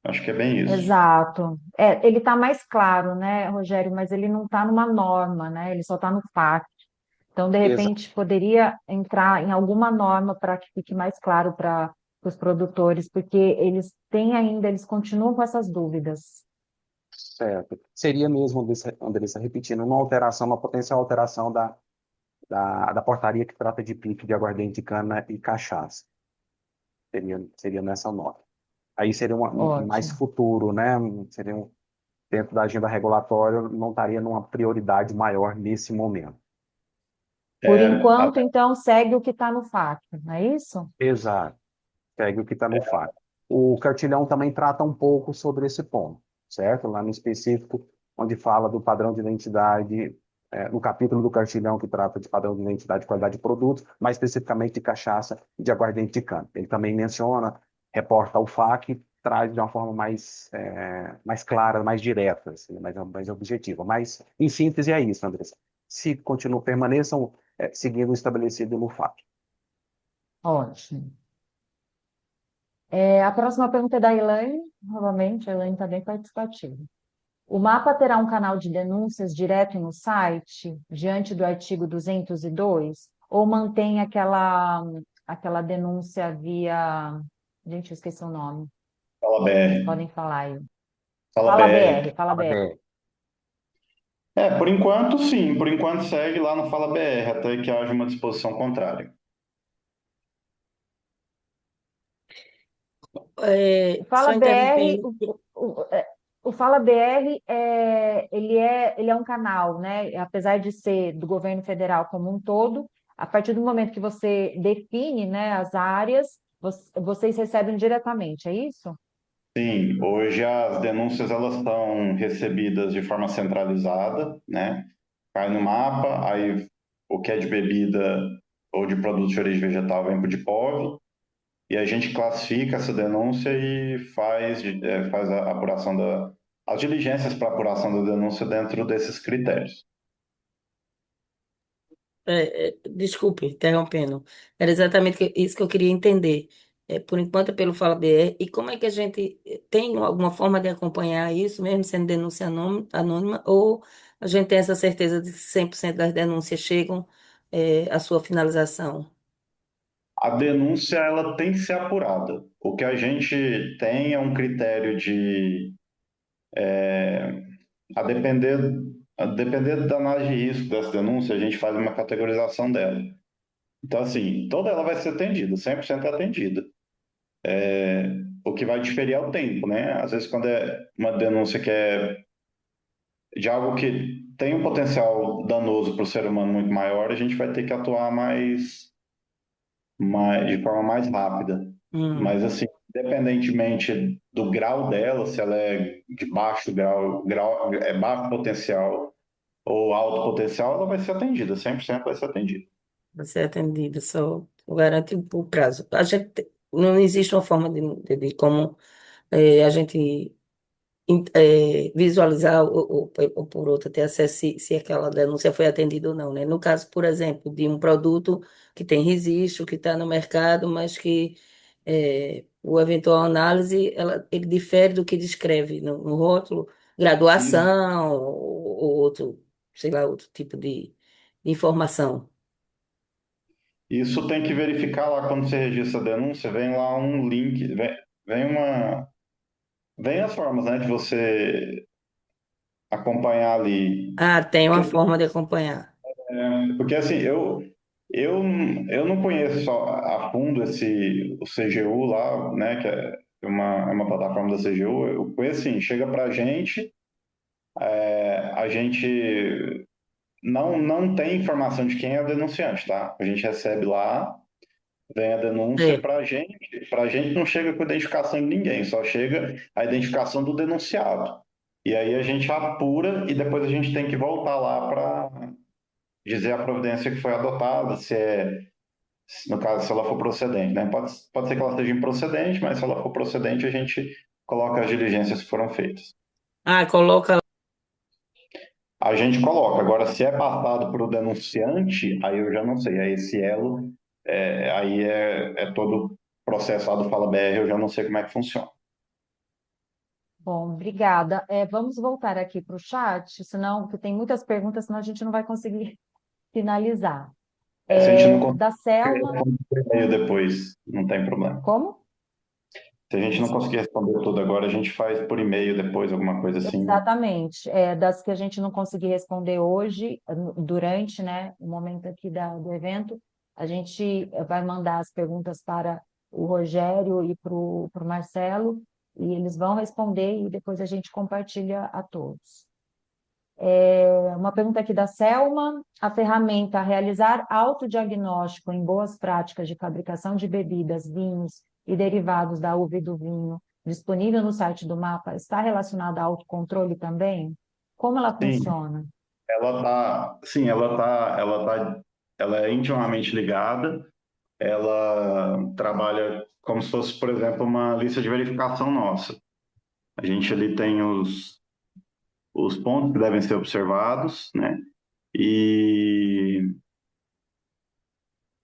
Acho que é bem isso. Exato. Ele está mais claro, né, Rogério, mas ele não está numa norma, né? Ele só está no FAQ. Então, de Exato, repente, poderia entrar em alguma norma para que fique mais claro para os produtores, porque eles têm ainda, eles continuam com essas dúvidas. certo. Seria mesmo, Andressa, repetindo, uma potencial alteração da portaria que trata de pique de aguardente de cana e cachaça. Seria nessa nota. Aí seria mais Ótimo. futuro, né? Dentro da agenda regulatória, não estaria numa prioridade maior nesse momento. Por É, enquanto, então, segue o que está no FAQ, não é isso? Exato. Segue o que está no FAQ. O cartilhão também trata um pouco sobre esse ponto, certo? Lá no específico, onde fala do padrão de identidade, no capítulo do cartilhão que trata de padrão de identidade e qualidade de produtos, mais especificamente de cachaça e de aguardente de cana. Ele também menciona, reporta o FAQ, traz de uma forma mais clara, mais direta, assim, mais objetiva. Mas, em síntese, é isso, Andressa. Se permaneçam seguindo o estabelecido no FAQ. Ótimo. A próxima pergunta é da Elaine, novamente, a Elaine está bem participativa. O mapa terá um canal de denúncias direto no site, diante do artigo 202, ou mantém aquela denúncia via. Gente, eu esqueci o nome. fala BR. Podem falar aí. Fala Fala BR, BR. fala BR. Por enquanto, sim. Por enquanto, segue lá no Fala BR, até que haja uma disposição contrária. O Só Fala BR, interrompendo. o Fala BR ele é um canal, né? Apesar de ser do governo federal como um todo, a partir do momento que você define, né, as áreas, vocês recebem diretamente, é isso? Sim, hoje as denúncias elas são recebidas de forma centralizada, né? Cai no mapa, aí o que é de bebida ou de produto de origem vegetal vem para o DIPOV, e a gente classifica essa denúncia e faz a apuração as diligências para apuração da denúncia dentro desses critérios. Desculpe, interrompendo. Era exatamente isso que eu queria entender. Por enquanto é pelo Fala BR. E como é que a gente tem alguma forma de acompanhar isso, mesmo sendo denúncia anônima, ou a gente tem essa certeza de que 100% das denúncias chegam, à sua finalização? A denúncia ela tem que ser apurada. O que a gente tem é um critério a depender, a depender da análise de risco dessa denúncia, a gente faz uma categorização dela. Então, assim, toda ela vai ser atendida, 100% é atendida. O que vai diferir é o tempo, né? Às vezes, quando é uma denúncia que é de algo que tem um potencial danoso para o ser humano muito maior, a gente vai ter que atuar de forma mais rápida. Hum. Mas, assim, independentemente do grau dela, se ela é de baixo baixo potencial ou alto potencial, ela vai ser atendida, 100% vai ser atendida. Vai ser atendida, só garante o prazo. Não existe uma forma de como a gente visualizar ou por outra, ter acesso se aquela denúncia foi atendida ou não, né? No caso, por exemplo, de um produto que tem registro, que está no mercado, mas que o eventual análise, ele difere do que descreve no rótulo, graduação ou outro, sei lá, outro tipo de informação. Isso tem que verificar lá quando você registra a denúncia, vem lá um link, vem uma, vem as formas, né, de você acompanhar ali. Ah, tem Porque, uma forma de acompanhar. porque assim, eu, eu não conheço só a fundo o CGU lá, né, que é uma plataforma da CGU, eu conheço assim, chega pra gente, a gente não tem informação de quem é o denunciante, tá? A gente recebe lá, vem a denúncia É, para a gente não chega com identificação de ninguém, só chega a identificação do denunciado. E aí a gente apura e depois a gente tem que voltar lá dizer a providência que foi adotada, no caso, se ela for procedente, né? Pode ser que ela seja improcedente, mas se ela for procedente, a gente coloca as diligências que foram feitas. Ah, coloca. A gente coloca. Agora, se é passado para o denunciante, aí eu já não sei. Aí esse elo, aí é todo processo lá do Fala BR, eu já não sei como é que funciona. Bom, obrigada. Vamos voltar aqui para o chat, senão, porque tem muitas perguntas, senão a gente não vai conseguir finalizar. Se a gente não Da conseguir Selma, responder por e-mail depois, não tem problema. como? Se a gente não conseguir responder tudo agora, a gente faz por e-mail depois, alguma coisa assim. Exatamente. Das que a gente não conseguir responder hoje, durante, né, o momento aqui do evento, a gente vai mandar as perguntas para o Rogério e para o Marcelo, e eles vão responder e depois a gente compartilha a todos. Uma pergunta aqui da Selma: a ferramenta realizar autodiagnóstico em boas práticas de fabricação de bebidas, vinhos e derivados da uva e do vinho, disponível no site do Mapa, está relacionada ao autocontrole também? Como ela Sim, funciona? ela é intimamente ligada. Ela trabalha como se fosse, por exemplo, uma lista de verificação nossa. A gente ali tem os pontos que devem ser observados, né? E,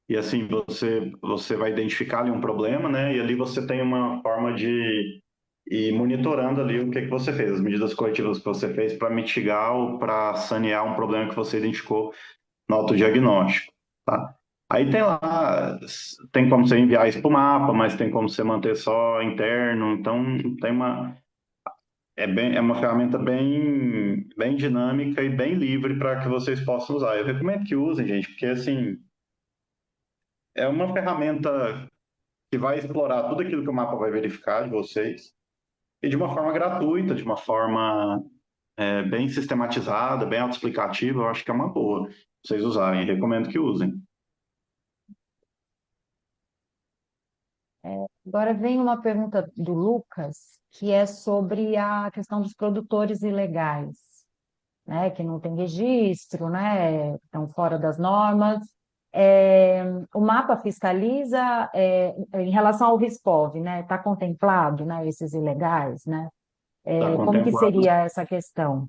e assim, você vai identificar ali um problema, né? E ali você tem uma forma de ir monitorando ali o que que você fez, as medidas corretivas que você fez para mitigar ou para sanear um problema que você identificou no autodiagnóstico, tá? Aí tem lá, tem como você enviar isso para o mapa, mas tem como você manter só interno, então tem é uma ferramenta bem dinâmica e bem livre para que vocês possam usar. Eu recomendo que usem, gente, porque assim, é uma ferramenta que vai explorar tudo aquilo que o mapa vai verificar de vocês e de uma forma gratuita, de uma forma bem sistematizada, bem autoexplicativa, eu acho que é uma boa vocês usarem, recomendo que usem. Agora vem uma pergunta do Lucas, que é sobre a questão dos produtores ilegais, né, que não tem registro, né, estão fora das normas. O mapa fiscaliza, em relação ao Rispov, né, está contemplado, né, esses ilegais, né? Está Como que contemplado. seria essa questão?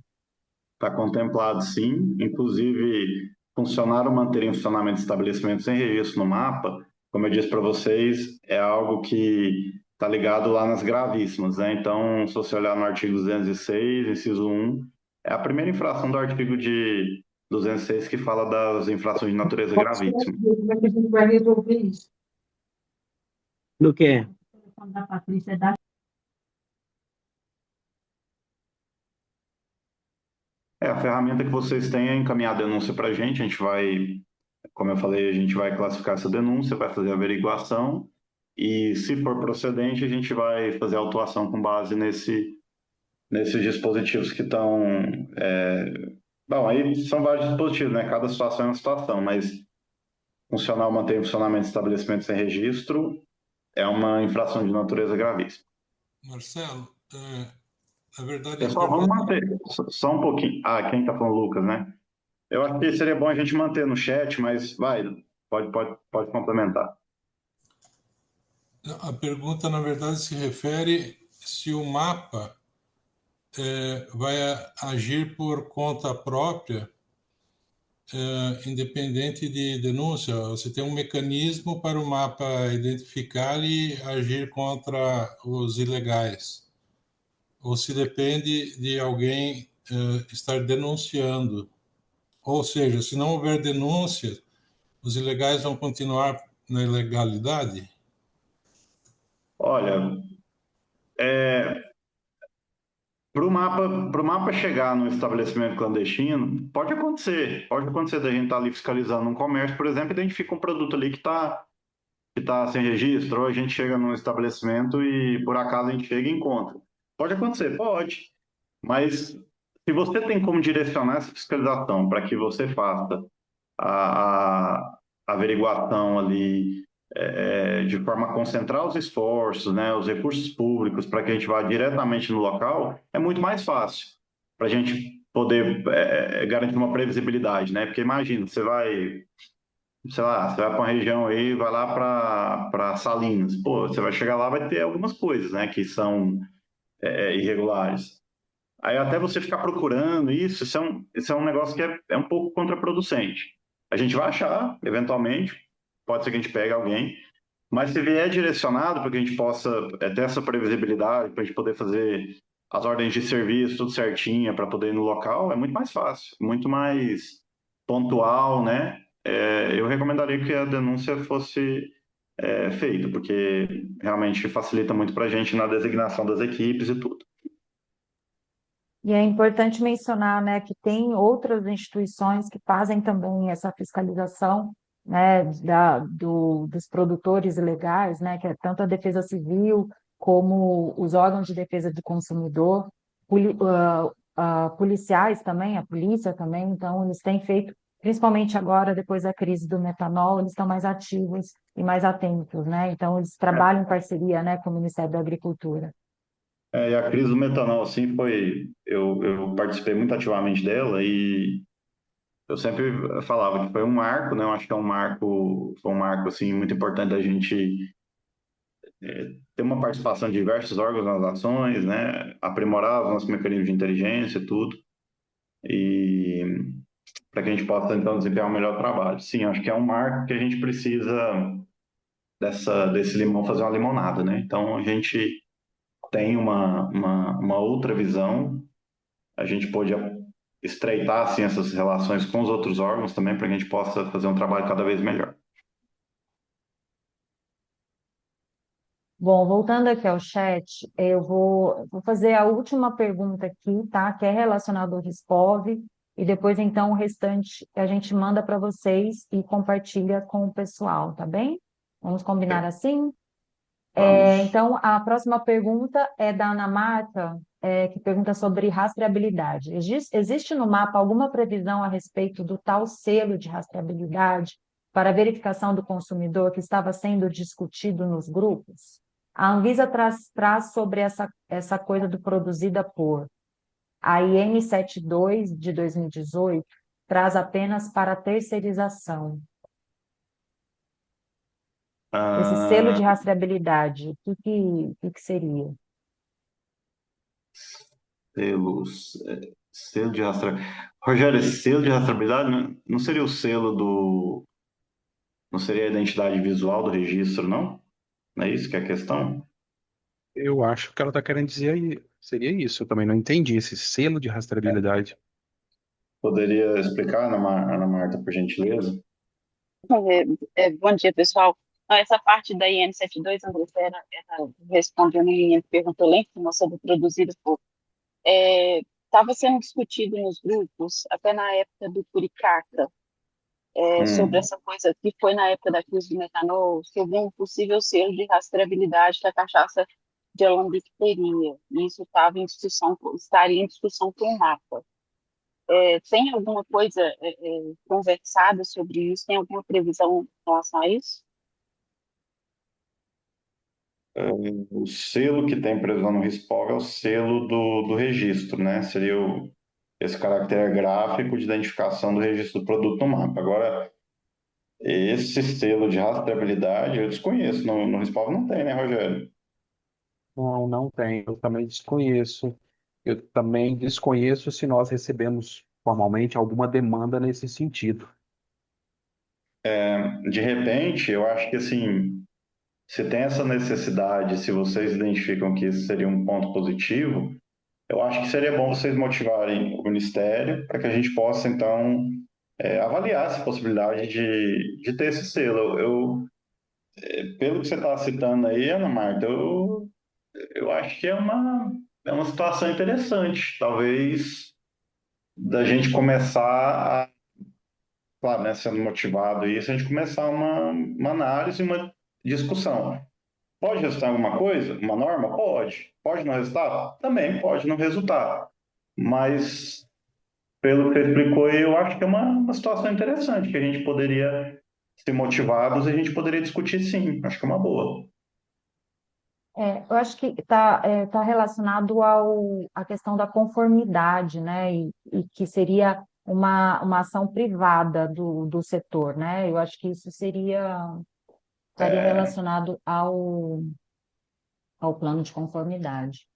Está contemplado, sim. Inclusive, funcionar ou manter em funcionamento estabelecimentos sem registro no mapa, como eu disse para vocês, é algo que está ligado lá nas gravíssimas, né? Então, se você olhar no artigo 206, inciso 1, é a primeira infração do artigo de 206 que fala das infrações de natureza gravíssima. Como é que a gente vai resolver isso? Do quê? Da Patrícia da A ferramenta que vocês têm é encaminhar a denúncia para a gente vai, como eu falei, a gente vai classificar essa denúncia, vai fazer a averiguação e, se for procedente, a gente vai fazer a autuação com base nesses dispositivos que estão. Bom, aí são vários dispositivos, né? Cada situação é uma situação, mas funcionar ou manter em funcionamento de estabelecimento sem registro é uma infração de natureza gravíssima. Marcelo, na verdade a Pessoal, vamos pergunta. manter só um pouquinho. Ah, quem está falando, Lucas, né? Eu acho que seria bom a gente manter no chat, mas vai, pode complementar. A pergunta, na verdade, se refere se o mapa vai agir por conta própria, independente de denúncia. Você tem um mecanismo para o mapa identificar e agir contra os ilegais. Ou se depende de alguém estar denunciando. Ou seja, se não houver denúncia, os ilegais vão continuar na ilegalidade? Olha, para o mapa chegar no estabelecimento clandestino, pode acontecer da gente estar ali fiscalizando um comércio, por exemplo, e identifica um produto ali que tá sem registro, ou a gente chega num estabelecimento e por acaso a gente chega e encontra. Pode acontecer, pode, mas se você tem como direcionar essa fiscalização para que você faça a averiguação ali de forma a concentrar os esforços, né, os recursos públicos para que a gente vá diretamente no local, é muito mais fácil para a gente poder garantir uma previsibilidade, né? Porque imagina, você vai, sei lá, você vai para uma região aí, vai lá para Salinas, pô, você vai chegar lá, vai ter algumas coisas, né, que são irregulares. Aí até você ficar procurando isso é um negócio que é um pouco contraproducente. A gente vai achar, eventualmente, pode ser que a gente pegue alguém, mas se vier direcionado para que a gente possa ter essa previsibilidade, para a gente poder fazer as ordens de serviço tudo certinha, para poder ir no local, é muito mais fácil, muito mais pontual, né? Eu recomendaria que a denúncia fosse feita, porque realmente facilita muito para a gente na designação das equipes e tudo. E é importante mencionar, né, que tem outras instituições que fazem também essa fiscalização, né, dos produtores ilegais, né, que é tanto a Defesa Civil como os órgãos de defesa do consumidor, policiais também, a polícia também. Então eles têm feito, principalmente agora, depois da crise do metanol, eles estão mais ativos e mais atentos, né? Então eles trabalham em parceria, né, com o Ministério da Agricultura. E a crise do metanol, assim, foi. Eu participei muito ativamente dela e eu sempre falava que foi um marco, né? Eu acho que foi um marco, assim, muito importante da gente ter uma participação de diversos órgãos nas ações, né? Aprimorar os nossos mecanismos de inteligência e tudo, e para que a gente possa, então, desempenhar um melhor trabalho. Sim, acho que é um marco que a gente precisa desse limão fazer uma limonada, né? Então, a gente tem uma outra visão. A gente pode estreitar assim, essas relações com os outros órgãos também, para que a gente possa fazer um trabalho cada vez melhor. Bom, voltando aqui ao chat, eu vou fazer a última pergunta aqui, tá? Que é relacionada ao Rispov, e depois, então, o restante a gente manda para vocês e compartilha com o pessoal, tá bem? Vamos combinar assim? Vamos. Então, a próxima pergunta é da Ana Marta, que pergunta sobre rastreabilidade. Existe no mapa alguma previsão a respeito do tal selo de rastreabilidade para verificação do consumidor que estava sendo discutido nos grupos? A Anvisa traz sobre essa coisa do produzida por. A IN 72 de 2018 traz apenas para terceirização. Esse selo Ah, de rastreabilidade, o que seria? selo de rastreabilidade. Rogério, esse selo de rastreabilidade não seria o selo do. Não seria a identidade visual do registro, não? Não é isso que é a questão? Eu acho que ela está querendo dizer aí, seria isso. Eu também não entendi esse selo de rastreabilidade. Poderia explicar, Ana Marta, por gentileza? Bom dia, pessoal. Não, essa parte da IN 72, André, era respondendo a minha pergunta lá em cima sobre produzido por. Estava sendo discutido nos grupos, até na época do Curicaca, sobre Hum. essa coisa que foi na época da crise do metanol, sobre um possível selo de rastreabilidade que a cachaça de alambique teria. E isso estaria em discussão com o MAPA. Tem alguma coisa conversada sobre isso? Tem alguma previsão em relação a isso? O selo que tem previsão no RISPOV é o selo do registro, né? Seria esse caractere gráfico de identificação do registro do produto no mapa. Agora, esse selo de rastreabilidade eu desconheço. No RISPOV não tem, né, Rogério? Não, não tem. Eu também desconheço. Eu também desconheço se nós recebemos formalmente alguma demanda nesse sentido. De repente, eu acho que assim, se tem essa necessidade, se vocês identificam que isso seria um ponto positivo, eu acho que seria bom vocês motivarem o Ministério para que a gente possa, então, avaliar essa possibilidade de ter esse selo. Pelo que você está citando aí, Ana Marta, eu acho que é uma situação interessante. Talvez da gente começar claro, né, sendo motivado isso, a gente começar uma análise, uma discussão. Pode resultar em alguma coisa? Uma norma? Pode. Pode não resultar? Também pode não resultar. Mas, pelo que você explicou, eu acho que é uma situação interessante, que a gente poderia ser motivados e a gente poderia discutir sim. Acho que é uma boa. Eu acho que está relacionado à questão da conformidade, né? E que seria uma ação privada do setor, né? Eu acho que isso estaria É, relacionado ao plano de conformidade.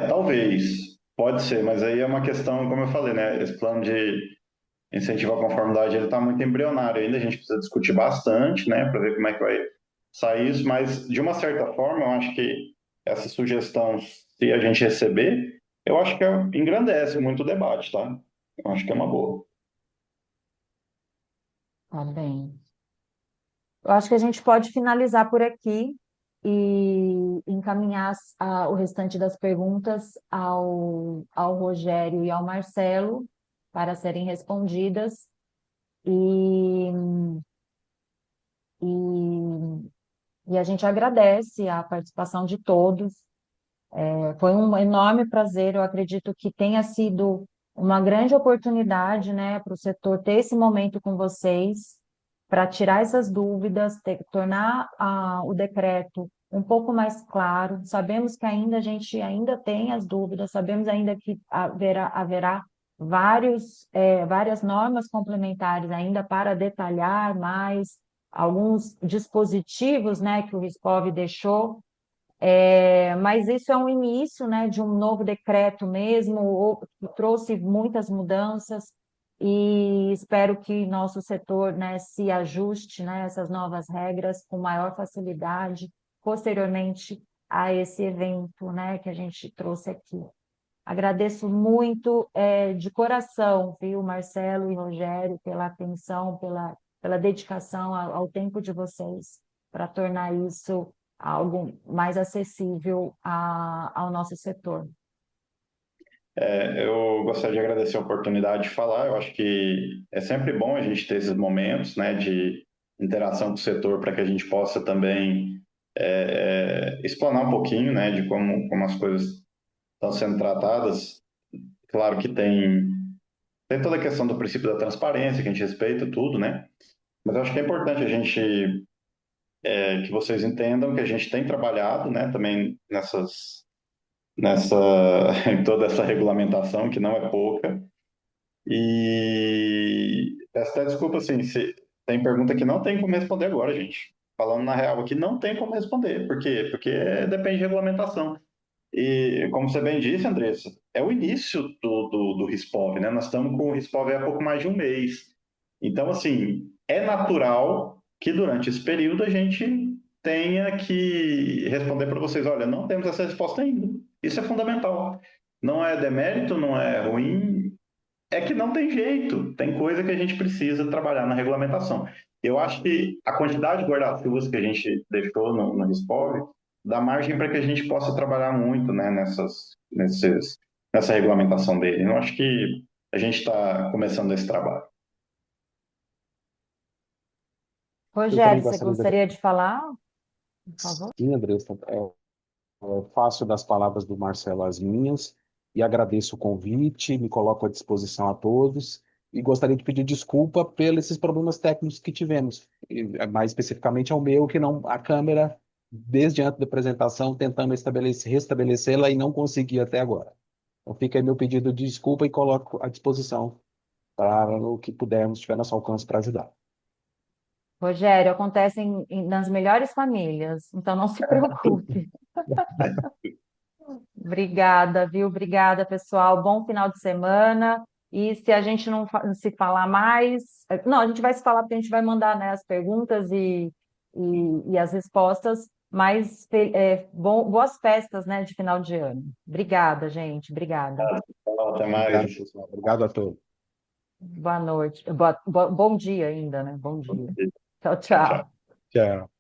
talvez, pode ser, mas aí é uma questão, como eu falei, né? Esse plano de incentivo à conformidade ele está muito embrionário ainda, a gente precisa discutir bastante, né, para ver como é que vai sair isso, mas de uma certa forma, eu acho que essa sugestão, se a gente receber, eu acho que engrandece muito o debate, tá? Eu acho que é uma boa. Tá bem. Eu acho que a gente pode finalizar por aqui e encaminhar o restante das perguntas ao Rogério e ao Marcelo para serem respondidas. E, e, e a gente agradece a participação de todos. Foi um enorme prazer. Eu acredito que tenha sido uma grande oportunidade, né, para o setor ter esse momento com vocês, para tirar essas dúvidas, tornar o decreto um pouco mais claro. Sabemos que ainda a gente ainda tem as dúvidas, sabemos ainda que haverá várias normas complementares ainda para detalhar mais alguns dispositivos, né, que o Riscov deixou, mas isso é um início, né, de um novo decreto mesmo, que trouxe muitas mudanças e espero que nosso setor, né, se ajuste, né, a essas novas regras com maior facilidade posteriormente a esse evento, né, que a gente trouxe aqui. Agradeço muito, de coração, viu, Marcelo e Rogério, pela atenção, pela dedicação ao tempo de vocês, para tornar isso algo mais acessível ao nosso setor. Eu gostaria de agradecer a oportunidade de falar, eu acho que é sempre bom a gente ter esses momentos, né, de interação com o setor para que a gente possa também explanar um pouquinho, né, de como as coisas estão sendo tratadas. Claro que tem toda a questão do princípio da transparência, que a gente respeita tudo, né? Mas eu acho que é importante a gente, que vocês entendam que a gente tem trabalhado, né, também nessa, em toda essa regulamentação, que não é pouca. E peço até desculpa, assim, se tem pergunta que não tem como responder agora, gente. Falando na real aqui, não tem como responder. Por quê? Porque depende de regulamentação. E, como você bem disse, Andressa, é o início do Rispov, né? Nós estamos com o Rispov há pouco mais de um mês. Então, assim, é natural que durante esse período a gente tenha que responder para vocês: olha, não temos essa resposta ainda. Isso é fundamental. Não é demérito, não é ruim, é que não tem jeito. Tem coisa que a gente precisa trabalhar na regulamentação. Eu acho que a quantidade de guarda-chuvas que a gente deixou no Rispov dá margem para que a gente possa trabalhar muito, né, nessa regulamentação dele. Eu acho que a gente está começando esse trabalho. Eu também Rogério, você gostaria de gostaria de falar, por favor? agradecer, Andressa. Faço das palavras do Marcelo as minhas e agradeço o convite, me coloco à disposição a todos e gostaria de pedir desculpa pelos esses problemas técnicos que tivemos, mais especificamente ao meu, que não a câmera, desde antes da apresentação, tentando restabelecê-la e não consegui até agora. Então fica aí meu pedido de desculpa e coloco à disposição para o que pudermos, tiver nosso alcance para ajudar. Rogério, acontece nas melhores famílias, então não se preocupe. Obrigada, viu? Obrigada, pessoal. Bom final de semana. E se a gente não se falar mais, não, a gente vai se falar porque a gente vai mandar, né, as perguntas e as respostas, mas boas festas, né, de final de ano. Obrigada, gente. Obrigada. Até Obrigado, mais. pessoal. Obrigado a todos. Boa noite. Bom dia ainda, né? Bom dia. Tchau, Tchau, tchau. tchau. Tchau.